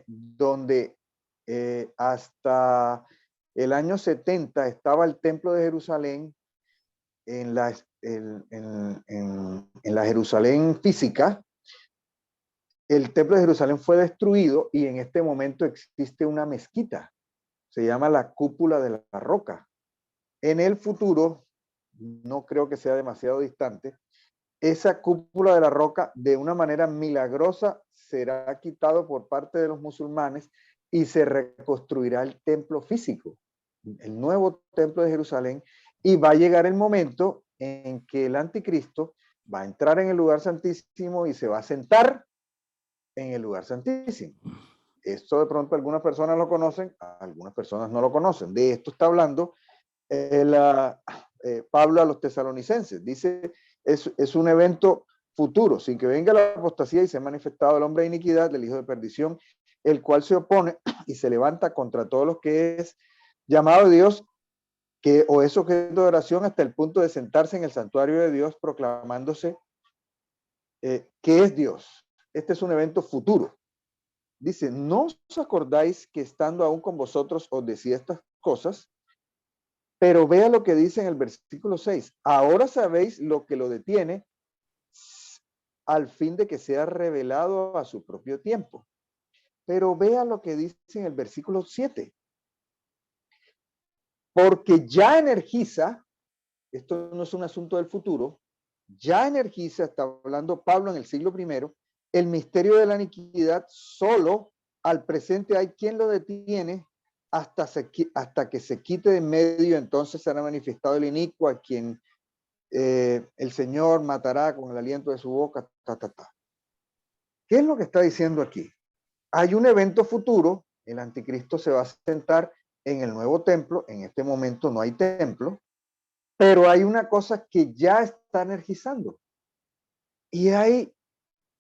donde hasta el año 70 estaba el templo de Jerusalén en la Jerusalén física, el templo de Jerusalén fue destruido y en este momento existe una mezquita. Se llama la Cúpula de la Roca. En el futuro, no creo que sea demasiado distante, esa Cúpula de la Roca de una manera milagrosa será quitado por parte de los musulmanes y se reconstruirá el templo físico, el nuevo templo de Jerusalén, y va a llegar el momento en que el anticristo va a entrar en el lugar santísimo y se va a sentar en el lugar santísimo. Esto de pronto algunas personas lo conocen, algunas personas no lo conocen. De esto está hablando Pablo a los tesalonicenses. Dice, es un evento futuro, sin que venga la apostasía y se ha manifestado el hombre de iniquidad, el hijo de perdición, el cual se opone y se levanta contra todos los que es llamado Dios, que o es objeto de oración hasta el punto de sentarse en el santuario de Dios proclamándose que es Dios. Este es un evento futuro. Dice, ¿no os acordáis que estando aún con vosotros os decía estas cosas? Pero vea lo que dice en el versículo 6. Ahora sabéis lo que lo detiene al fin de que sea revelado a su propio tiempo. Pero vea lo que dice en el versículo 7. Porque ya energiza, esto no es un asunto del futuro, ya energiza, está hablando Pablo en el siglo I, el misterio de la iniquidad, solo al presente hay quien lo detiene hasta que se quite de en medio, entonces será manifestado el inicuo a quien el Señor matará con el aliento de su boca. ¿Qué es lo que está diciendo aquí? Hay un evento futuro, el anticristo se va a sentar en el nuevo templo, en este momento no hay templo, pero hay una cosa que ya está energizando. Y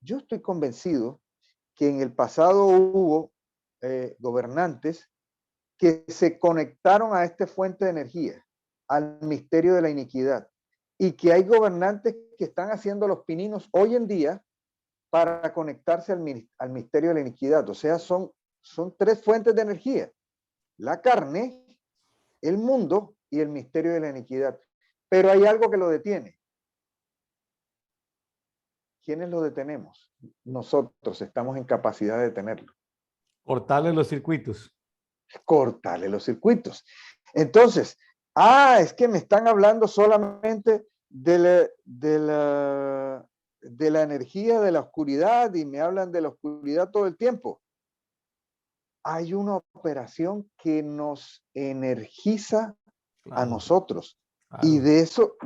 yo estoy convencido que en el pasado hubo gobernantes que se conectaron a esta fuente de energía, al misterio de la iniquidad, y que hay gobernantes que están haciendo los pininos hoy en día para conectarse al misterio de la iniquidad. O sea, son tres fuentes de energía: la carne, el mundo y el misterio de la iniquidad. Pero hay algo que lo detiene. ¿Quiénes lo detenemos? Nosotros estamos en capacidad de detenerlo. Cortarle los circuitos. Cortarle los circuitos. Entonces, es que me están hablando solamente de la energía de la oscuridad y me hablan de la oscuridad todo el tiempo. Hay una operación que nos energiza a nosotros. Claro. Y de eso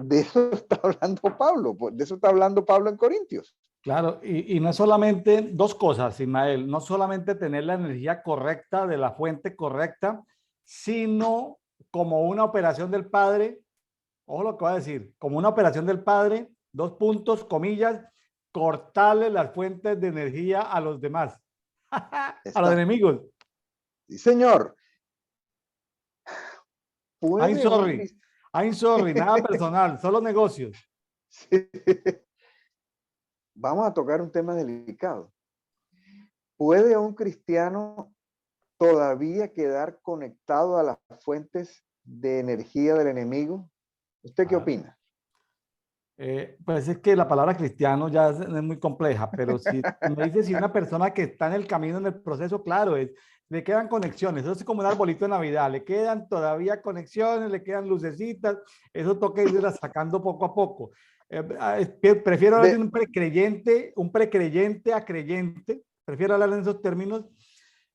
está hablando Pablo, de eso está hablando Pablo en Corintios. Claro, y no solamente dos cosas, Ismael, no solamente tener la energía correcta de la fuente correcta, sino como una operación del Padre, ojo lo que voy a decir, como una operación del Padre, dos puntos, comillas, cortarle las fuentes de energía a los demás, a los enemigos. Sí, señor. I'm sorry, nada personal, solo negocios. Sí. Vamos a tocar un tema delicado. ¿Puede un cristiano todavía quedar conectado a las fuentes de energía del enemigo? ¿Usted qué opina? Pues es que la palabra cristiano ya es muy compleja, pero si me dice si una persona que está en el camino, en el proceso, claro, le quedan conexiones. Eso es como un arbolito de Navidad, le quedan todavía conexiones, le quedan lucecitas, eso toca irla sacando poco a poco. Prefiero hablar de un precreyente a creyente, prefiero hablar en esos términos,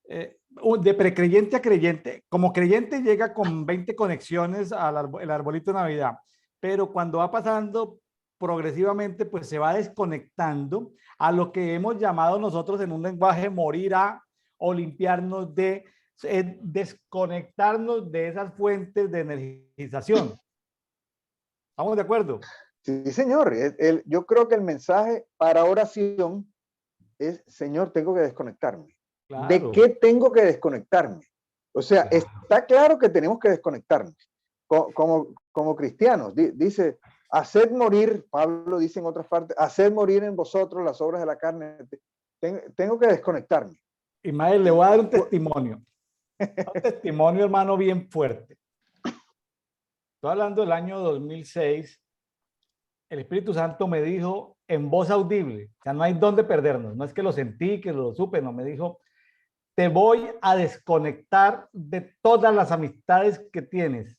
de precreyente a creyente. Como creyente llega con 20 conexiones el arbolito de Navidad, pero cuando va pasando progresivamente, pues se va desconectando a lo que hemos llamado nosotros en un lenguaje morir a o limpiarnos de, desconectarnos de esas fuentes de energización. ¿Estamos de acuerdo? Sí, señor. Yo creo que el mensaje para oración es, Señor, tengo que desconectarme. ¿De Claro, qué tengo que desconectarme? O sea, claro. está claro que tenemos que desconectarnos. Como cristianos, dice, haced morir, Pablo dice en otras partes, haced morir en vosotros las obras de la carne. Tengo que desconectarme. Ismael, le voy a dar un testimonio. Un testimonio, hermano, bien fuerte. Estoy hablando del año 2006. El Espíritu Santo me dijo en voz audible, o sea, no hay dónde perdernos, no es que lo sentí, que lo supe, no, me dijo, te voy a desconectar de todas las amistades que tienes,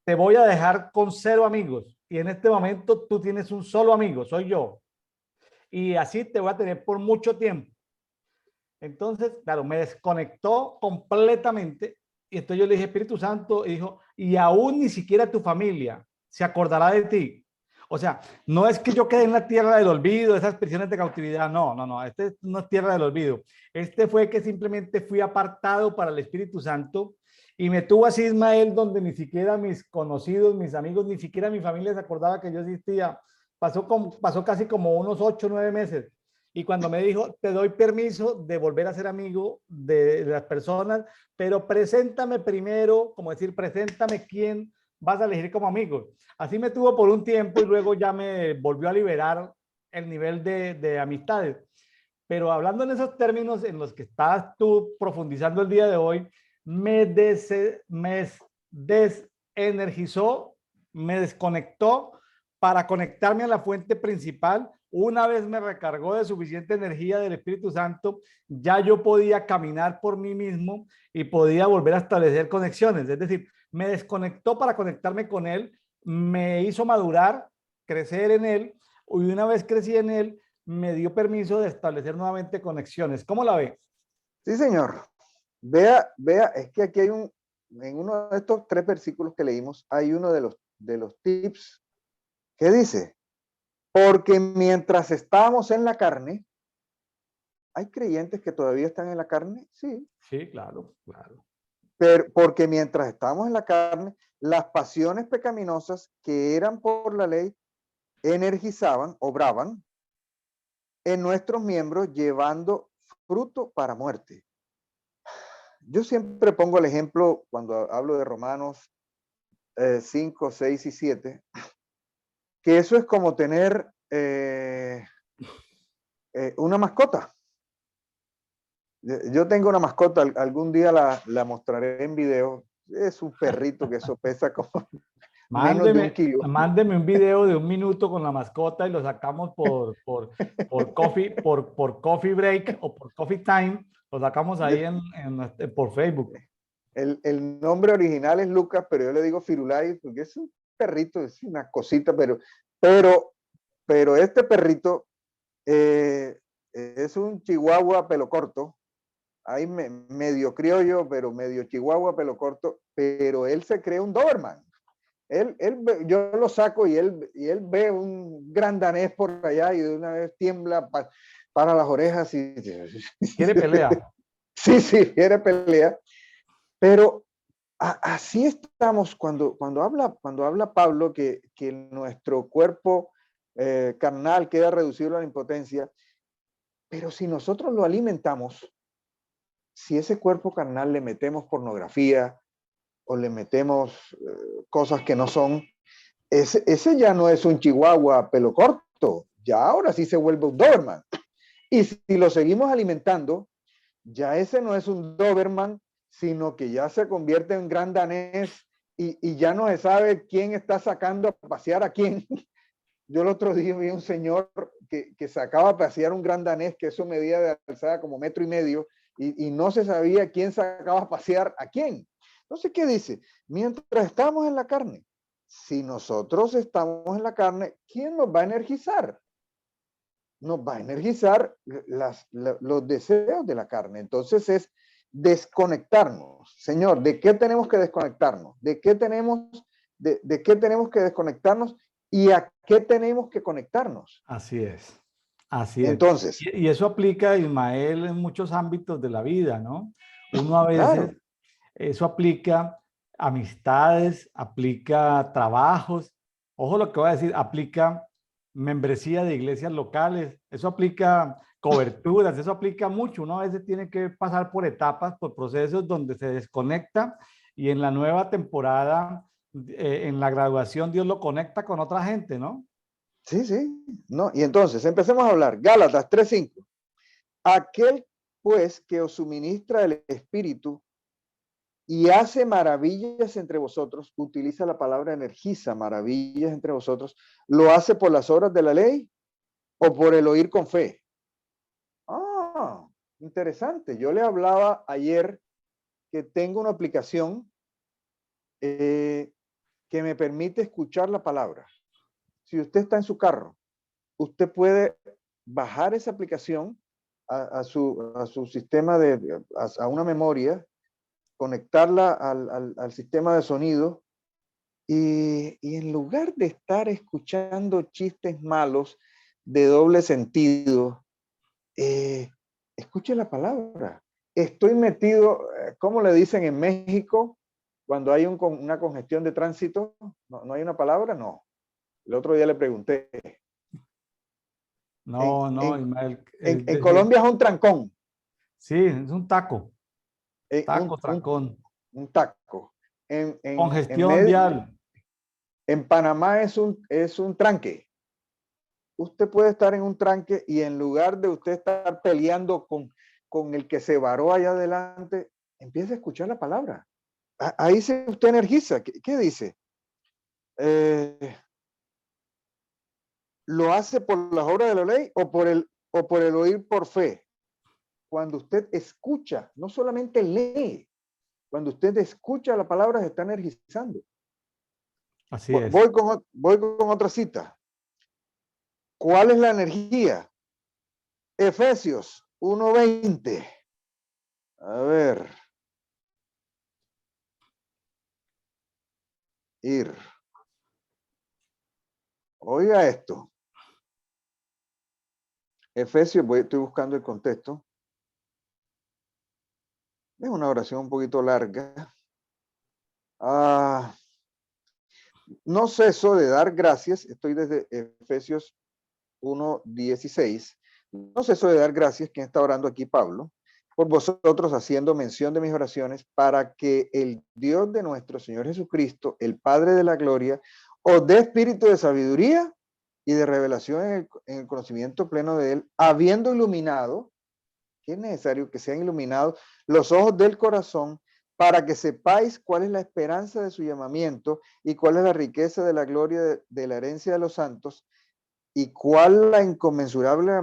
te voy a dejar con 0 amigos y en este momento tú tienes un solo amigo, soy yo, y así te voy a tener por mucho tiempo. Entonces, claro, me desconectó completamente y entonces yo le dije, Espíritu Santo, y dijo, y aún ni siquiera tu familia se acordará de ti. O sea, no es que yo quede en la tierra del olvido, esas prisiones de cautividad, no, no, no, este no es tierra del olvido. Este fue que simplemente fui apartado para el Espíritu Santo y me tuvo así Ismael, donde ni siquiera mis conocidos, mis amigos, ni siquiera mi familia se acordaba que yo existía. Pasó casi como unos 8 o 9 meses. Y cuando me dijo, te doy permiso de volver a ser amigo de las personas, pero preséntame primero, como decir, preséntame quién vas a elegir como amigo. Así me tuvo por un tiempo y luego ya me volvió a liberar el nivel de amistades. Pero hablando en esos términos en los que estás tú profundizando el día de hoy, me desenergizó, me desconectó para conectarme a la fuente principal. Una vez me recargó de suficiente energía del Espíritu Santo, ya yo podía caminar por mí mismo y podía volver a establecer conexiones. Es decir, me desconectó para conectarme con Él, me hizo madurar, crecer en Él, y una vez crecí en Él, me dio permiso de establecer nuevamente conexiones. ¿Cómo la ve? Sí, señor. Vea, es que aquí hay en uno de estos 3 versículos que leímos, hay uno de los tips que dice, porque mientras estábamos en la carne, ¿hay creyentes que todavía están en la carne? Sí, Sí, claro, claro. pero porque mientras estábamos en la carne, las pasiones pecaminosas que eran por la ley energizaban, obraban en nuestros miembros llevando fruto para muerte. Yo siempre pongo el ejemplo cuando hablo de Romanos 5, 6 y 7, que eso es como tener una mascota. Yo tengo una mascota, algún día la mostraré en video. Es un perrito que eso pesa como menos de 1 kilo. Mándeme un video de 1 minuto con la mascota y lo sacamos por coffee break o por coffee time. Lo sacamos ahí por Facebook. El nombre original es Lucas, pero yo le digo Firulais porque es un perrito, es una cosita, pero, pero este perrito es un chihuahua pelo corto, ahí medio criollo, pero medio chihuahua pelo corto, pero él se cree un Doberman. Yo lo saco y él ve un gran danés por allá y de una vez tiembla para las orejas y Quiere pelea. sí, quiere pelea. Pero así estamos cuando habla Pablo que nuestro cuerpo carnal queda reducido a la impotencia, pero si nosotros lo alimentamos, si ese cuerpo carnal le metemos pornografía o le metemos cosas que no son, ese ya no es un chihuahua pelo corto, ya ahora sí se vuelve un Doberman. Y si lo seguimos alimentando, ya ese no es un Doberman, sino que ya se convierte en gran danés y ya no se sabe quién está sacando a pasear a quién. Yo el otro día vi un señor que sacaba a pasear un gran danés, que eso medía de alzada como 1,5 metros, y no se sabía quién sacaba a pasear a quién. Entonces, ¿qué dice? Mientras estamos en la carne, si nosotros estamos en la carne, ¿quién nos va a energizar? nos va a energizar los deseos de la carne. Entonces es desconectarnos. Señor, ¿de qué tenemos que desconectarnos? ¿De qué tenemos que desconectarnos? ¿Y a qué tenemos que conectarnos? Así es. Así es. Entonces, Y eso aplica, Ismael, en muchos ámbitos de la vida, ¿no? Uno a veces, claro, eso aplica amistades, aplica trabajos. Ojo lo que voy a decir, aplica membresía de iglesias locales, eso aplica coberturas, eso aplica mucho. Uno a veces tiene que pasar por etapas, por procesos donde se desconecta y en la nueva temporada, en la graduación, Dios lo conecta con otra gente, ¿no? sí, sí, no. Y entonces, empecemos a hablar. Gálatas 3:5. Aquel, pues, que os suministra el Espíritu y hace maravillas entre vosotros, utiliza la palabra energiza, maravillas entre vosotros, ¿lo hace por las obras de la ley o por el oír con fe? Ah, interesante. Yo le hablaba ayer que tengo una aplicación que me permite escuchar la palabra. Si usted está en su carro, usted puede bajar esa aplicación a su sistema a una memoria, conectarla al sistema de sonido y en lugar de estar escuchando chistes malos de doble sentido, escuche la palabra. Estoy metido, ¿cómo le dicen en México? Cuando hay una congestión de tránsito, ¿no hay una palabra? No. El otro día le pregunté. En, No, no, en, Ismael, en, es en decir, Colombia es un trancón, sí, es un taco, eh, un, taco, un, trancón, un taco. En congestión vial. Panamá es un tranque. Usted puede estar en un tranque y en lugar de usted estar peleando con el que se varó allá adelante, empieza a escuchar la palabra. Ahí se usted energiza. ¿Qué dice? ¿Lo hace por las obras de la ley o por el oír por fe? Cuando usted escucha, no solamente lee, cuando usted escucha la palabra se está energizando. Así es. Voy con otra cita. ¿Cuál es la energía? Efesios 1:20. A ver. Ir. Oiga esto. Efesios, estoy buscando el contexto. Es una oración un poquito larga. No ceso de dar gracias. Estoy desde Efesios 1:16. No ceso de dar gracias, quien está orando aquí, Pablo, por vosotros, haciendo mención de mis oraciones, para que el Dios de nuestro Señor Jesucristo, el Padre de la gloria, os dé espíritu de sabiduría y de revelación en el conocimiento pleno de Él, habiendo iluminado, que es necesario que sean iluminados los ojos del corazón, para que sepáis cuál es la esperanza de su llamamiento y cuál es la riqueza de la gloria de la herencia de los santos y cuál la inconmensurable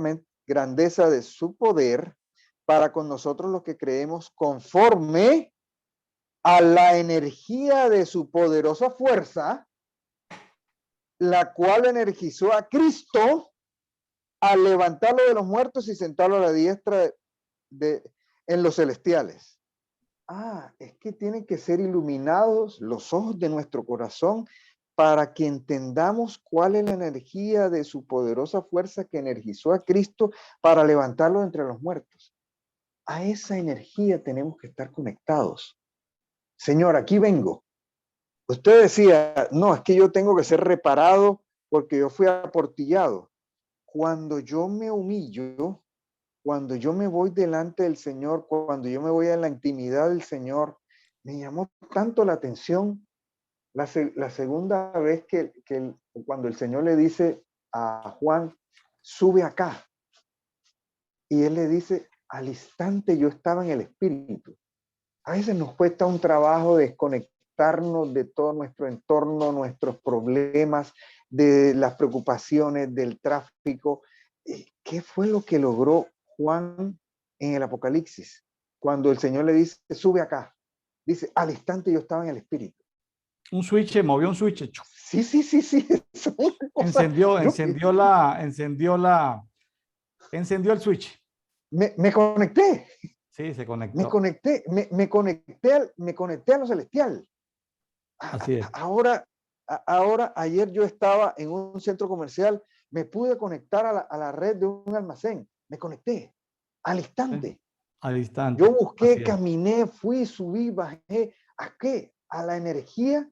grandeza de su poder para con nosotros los que creemos, conforme a la energía de su poderosa fuerza, la cual energizó a Cristo al levantarlo de los muertos y sentarlo a la diestra en los celestiales. Es que tienen que ser iluminados los ojos de nuestro corazón para que entendamos cuál es la energía de su poderosa fuerza que energizó a Cristo para levantarlo entre los muertos. A esa energía tenemos que estar conectados. Señor, aquí vengo. Usted decía, no, es que yo tengo que ser reparado porque yo fui aportillado. Cuando yo me humillo, cuando yo me voy delante del Señor, cuando yo me voy a la intimidad del Señor, me llamó tanto la atención la segunda vez cuando el Señor le dice a Juan, sube acá. Y él le dice, al instante yo estaba en el Espíritu. A veces nos cuesta un trabajo desconectarnos de todo nuestro entorno, nuestros problemas, de las preocupaciones, del tráfico. ¿Qué fue lo que logró Juan en el Apocalipsis? Cuando el Señor le dice, sube acá. Dice, al instante yo estaba en el Espíritu. Un switch, movió un switch. Sí. Es una cosa, Encendió, yo, encendió la, encendió el switch. Me conecté, Sí, se me conectó. conecté, me conecté a lo celestial. Así es. Ahora, ayer yo estaba en un centro comercial, me pude conectar a la red de un almacén, me conecté al Sí, instante. al Yo instante. busqué, Así es. caminé, fui, subí, bajé. ¿A qué? A la energía.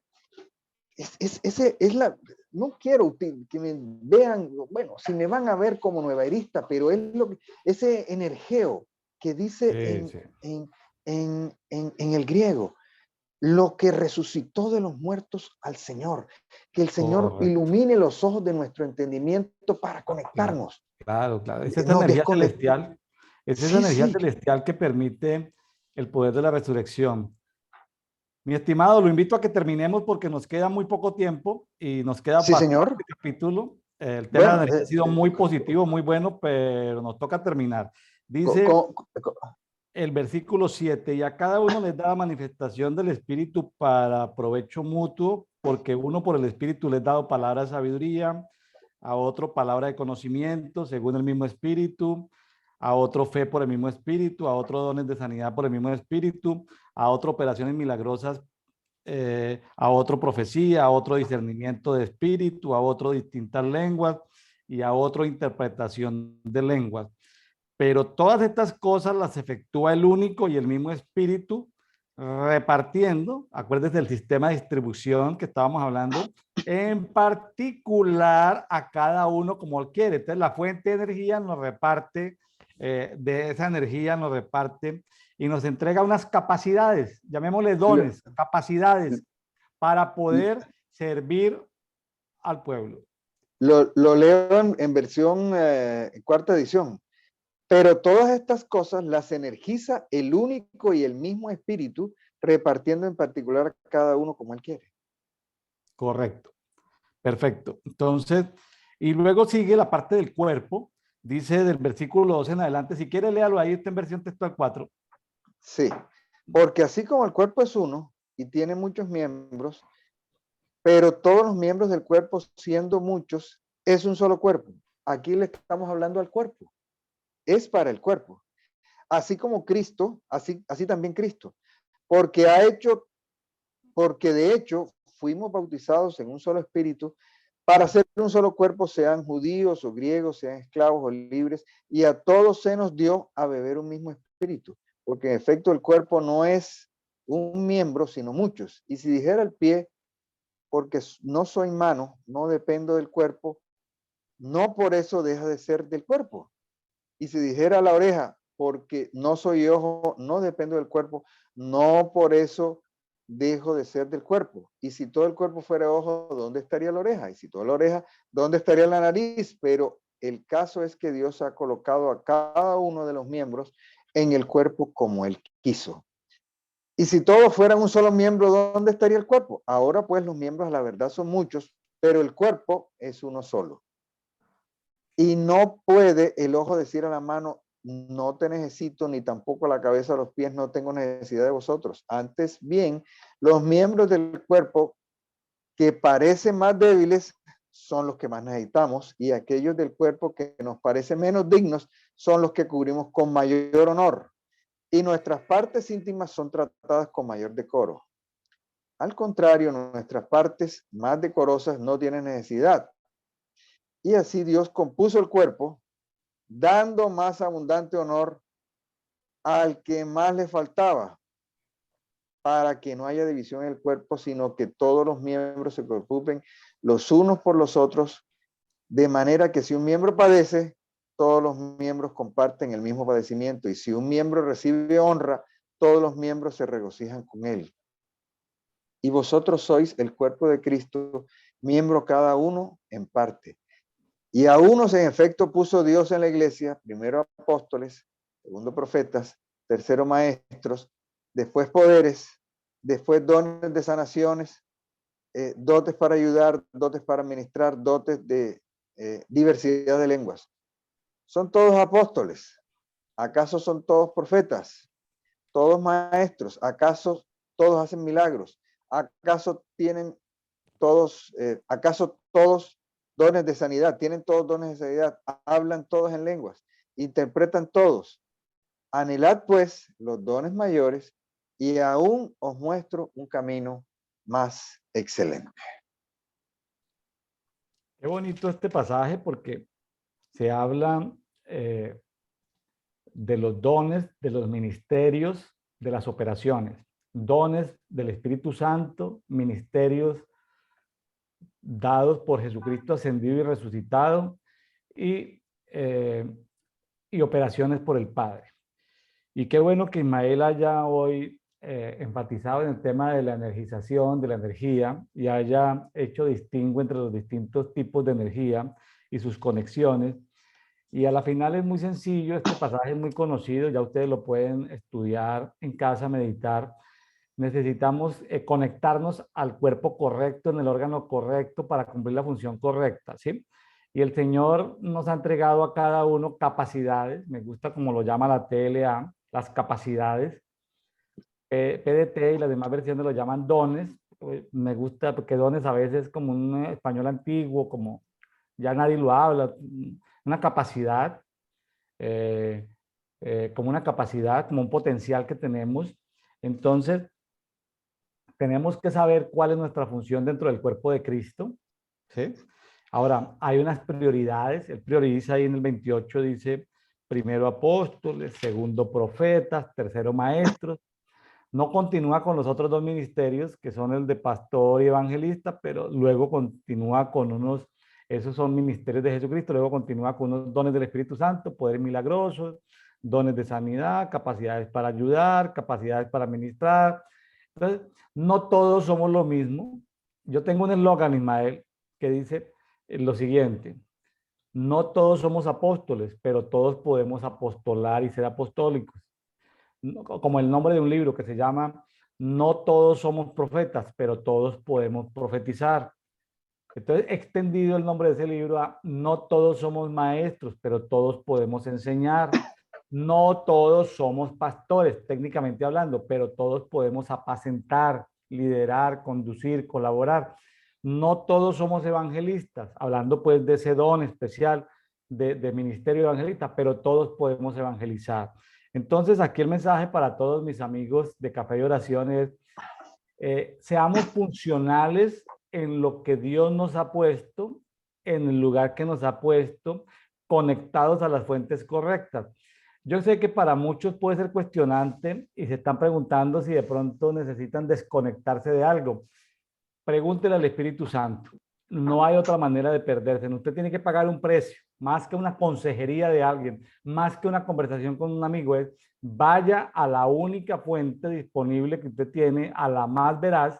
Es la, no quiero que me vean, bueno, si me van a ver como nuevaerista, pero es lo que, ese energeo que dice Sí, sí. en el griego, lo que resucitó de los muertos al Señor, que el Señor Correcto. ilumine los ojos de nuestro entendimiento para Claro, conectarnos. claro, claro. Es esa Nos energía desconectamos. celestial. Es esa Sí, energía sí, celestial que permite el poder de la resurrección. Mi estimado, lo invito a que terminemos porque nos queda muy poco tiempo y nos queda sí, bastante señor. capítulo. El tema de la Bueno, energía ha sido muy positivo, muy bueno, pero nos toca terminar. co- Dice co- co- el versículo 7, y a cada uno les da manifestación del Espíritu para provecho mutuo, porque uno por el Espíritu les ha dado palabra de sabiduría, a otro palabra de conocimiento, según el mismo Espíritu, a otro fe por el mismo Espíritu, a otro dones de sanidad por el mismo Espíritu, a otro operaciones milagrosas, a otro profecía, a otro discernimiento de espíritu, a otro distintas lenguas y a otro interpretación de lenguas. Pero todas estas cosas las efectúa el único y el mismo espíritu repartiendo, acuérdense del sistema de distribución que estábamos hablando, en particular a cada uno como él quiere. Entonces la fuente de energía nos reparte, de esa energía nos reparte y nos entrega unas capacidades, llamémosle lo, dones, capacidades para poder servir al pueblo. lo leo en versión cuarta edición. Pero todas estas cosas las energiza el único y el mismo espíritu, repartiendo en particular a cada uno como él quiere. Correcto. Perfecto. Entonces, y luego sigue la parte del cuerpo. Dice del versículo 2 en adelante. Si quiere, léalo ahí, está en versión textual 4. Sí, porque así como el cuerpo es uno y tiene muchos miembros, pero todos los miembros del cuerpo, siendo muchos, es un solo cuerpo. Aquí le estamos hablando al cuerpo. Es para el cuerpo. Así como Cristo, así también Cristo. Porque ha hecho, porque de hecho fuimos bautizados en un solo espíritu para ser un solo cuerpo, sean judíos o griegos, sean esclavos o libres, y a todos se nos dio a beber un mismo espíritu, porque en efecto el cuerpo no es un miembro, sino muchos. Y si dijera el pie, porque no soy mano, no dependo del cuerpo, no por eso deja de ser del cuerpo. Y si dijera la oreja, porque no soy ojo, no dependo del cuerpo, no por eso dejo de ser del cuerpo. Y si todo el cuerpo fuera ojo, ¿dónde estaría la oreja? Y si toda la oreja, ¿dónde estaría la nariz? Pero el caso es que Dios ha colocado a cada uno de los miembros en el cuerpo como Él quiso. Y si todos fueran un solo miembro, ¿dónde estaría el cuerpo? Ahora pues los miembros, la verdad, son muchos, pero el cuerpo es uno solo. Y no puede el ojo decir a la mano, no te necesito, ni tampoco la cabeza a los pies, no tengo necesidad de vosotros. Antes bien, los miembros del cuerpo que parecen más débiles son los que más necesitamos y aquellos del cuerpo que nos parecen menos dignos son los que cubrimos con mayor honor. Y nuestras partes íntimas son tratadas con mayor decoro. Al contrario, nuestras partes más decorosas no tienen necesidad. Y así Dios compuso el cuerpo dando más abundante honor al que más le faltaba, para que no haya división en el cuerpo, sino que todos los miembros se preocupen los unos por los otros, de manera que si un miembro padece, todos los miembros comparten el mismo padecimiento, y si un miembro recibe honra, todos los miembros se regocijan con él. Y vosotros sois el cuerpo de Cristo, miembro cada uno en parte. Y a unos en efecto puso Dios en la iglesia, primero apóstoles, segundo profetas, tercero maestros, después poderes, después dones de sanaciones, dotes para ayudar, dotes para administrar, dotes de diversidad de lenguas. ¿Son todos apóstoles? ¿Acaso son todos profetas? ¿Todos maestros? ¿Acaso todos hacen milagros? ¿Acaso tienen acaso todos dones de sanidad? ¿Tienen todos dones de sanidad? ¿Hablan todos en lenguas? interpretan todos. Anhelad pues los dones mayores y aún os muestro un camino más excelente. Qué bonito este pasaje porque se habla de los dones, de los ministerios, de las operaciones. Dones del Espíritu Santo, ministerios dados por Jesucristo ascendido y resucitado y, eh, y operaciones por el Padre. Y qué bueno que Ismael haya hoy enfatizado en el tema de la energización, de la energía, y haya hecho distingo entre los distintos tipos de energía y sus conexiones. Y a la final es muy sencillo, este pasaje es muy conocido, ya ustedes lo pueden estudiar en casa, meditar. Necesitamos conectarnos al cuerpo correcto, en el órgano correcto para cumplir la función correcta, ¿sí? Y el Señor nos ha entregado a cada uno capacidades, me gusta como lo llama la TLA, las capacidades. PDT y las demás versiones lo llaman dones. Me gusta porque dones a veces como un español antiguo, como ya nadie lo habla, una capacidad, como una capacidad, como un potencial que tenemos. Entonces, tenemos que saber cuál es nuestra función dentro del cuerpo de Cristo, ¿sí? Ahora, hay unas prioridades. Él prioriza ahí en el 28, dice, primero apóstoles, segundo profetas, tercero maestros. No continúa con los otros dos ministerios, que son el de pastor y evangelista, pero luego continúa con unos, esos son ministerios de Jesucristo, luego continúa con unos dones del Espíritu Santo, poderes milagrosos, dones de sanidad, capacidades para ayudar, capacidades para ministrar. Entonces, no todos somos lo mismo. Yo tengo un eslogan, Ismael, que dice lo siguiente: no todos somos apóstoles, pero todos podemos apostolar y ser apostólicos. Como el nombre de un libro que se llama No todos somos profetas, pero todos podemos profetizar. Entonces, he extendido el nombre de ese libro a No todos somos maestros, pero todos podemos enseñar. No todos somos pastores, técnicamente hablando, pero todos podemos apacentar, liderar, conducir, colaborar. No todos somos evangelistas, hablando pues de ese don especial de ministerio evangelista, pero todos podemos evangelizar. Entonces, aquí el mensaje para todos mis amigos de Café y Oración es, seamos funcionales en lo que Dios nos ha puesto, en el lugar que nos ha puesto, conectados a las fuentes correctas. Yo sé que para muchos puede ser cuestionante y se están preguntando si de pronto necesitan desconectarse de algo. Pregúntele al Espíritu Santo. No hay otra manera de perderse. Usted tiene que pagar un precio, más que una consejería de alguien, más que una conversación con un amigo. Es vaya a la única fuente disponible que usted tiene, a la más veraz,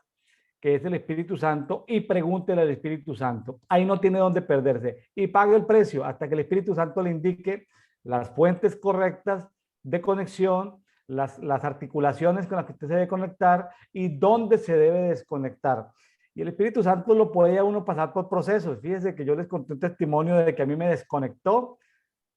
que es el Espíritu Santo, y pregúntele al Espíritu Santo. Ahí no tiene dónde perderse. Y pague el precio hasta que el Espíritu Santo le indique las fuentes correctas de conexión, las articulaciones con las que usted se debe conectar y dónde se debe desconectar. Y el Espíritu Santo lo puede a uno pasar por procesos. Fíjese que yo les conté un testimonio de que a mí me desconectó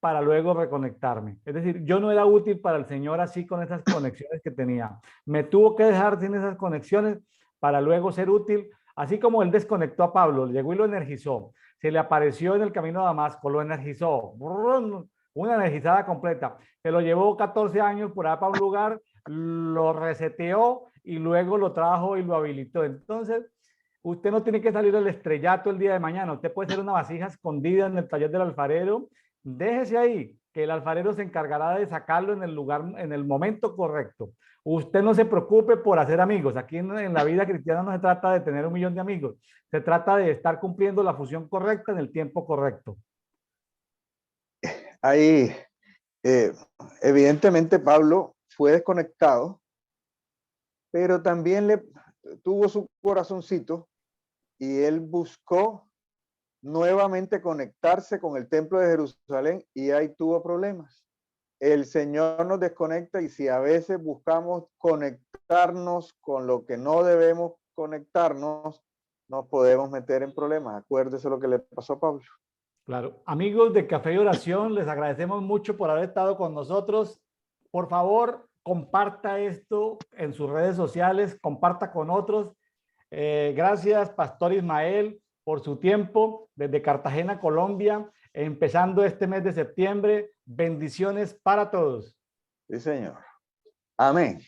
para luego reconectarme. Es decir, yo no era útil para el Señor así con esas conexiones que tenía. Me tuvo que dejar sin esas conexiones para luego ser útil, así como Él desconectó a Pablo, llegó y lo energizó. Se le apareció en el camino a Damasco, lo energizó. Una energizada completa. Se lo llevó 14 años por ahí para un lugar, lo reseteó y luego lo trajo y lo habilitó. Entonces, usted no tiene que salir al estrellato el día de mañana. Usted puede ser una vasija escondida en el taller del alfarero. Déjese ahí, que el alfarero se encargará de sacarlo en el lugar, en el momento correcto. Usted no se preocupe por hacer amigos. Aquí en la vida cristiana no se trata de tener 1.000.000 de amigos. Se trata de estar cumpliendo la función correcta en el tiempo correcto. Ahí, evidentemente, Pablo fue desconectado, pero también le tuvo su corazoncito y él buscó nuevamente conectarse con el templo de Jerusalén y ahí tuvo problemas. El Señor nos desconecta y si a veces buscamos conectarnos con lo que no debemos conectarnos, nos podemos meter en problemas. Acuérdese lo que le pasó a Pablo. Claro. Amigos de Café y Oración, les agradecemos mucho por haber estado con nosotros. Por favor, comparta esto en sus redes sociales, comparta con otros. Gracias, Pastor Ismael, por su tiempo desde Cartagena, Colombia. empezando este mes de septiembre. Bendiciones para todos. Sí, señor. Amén.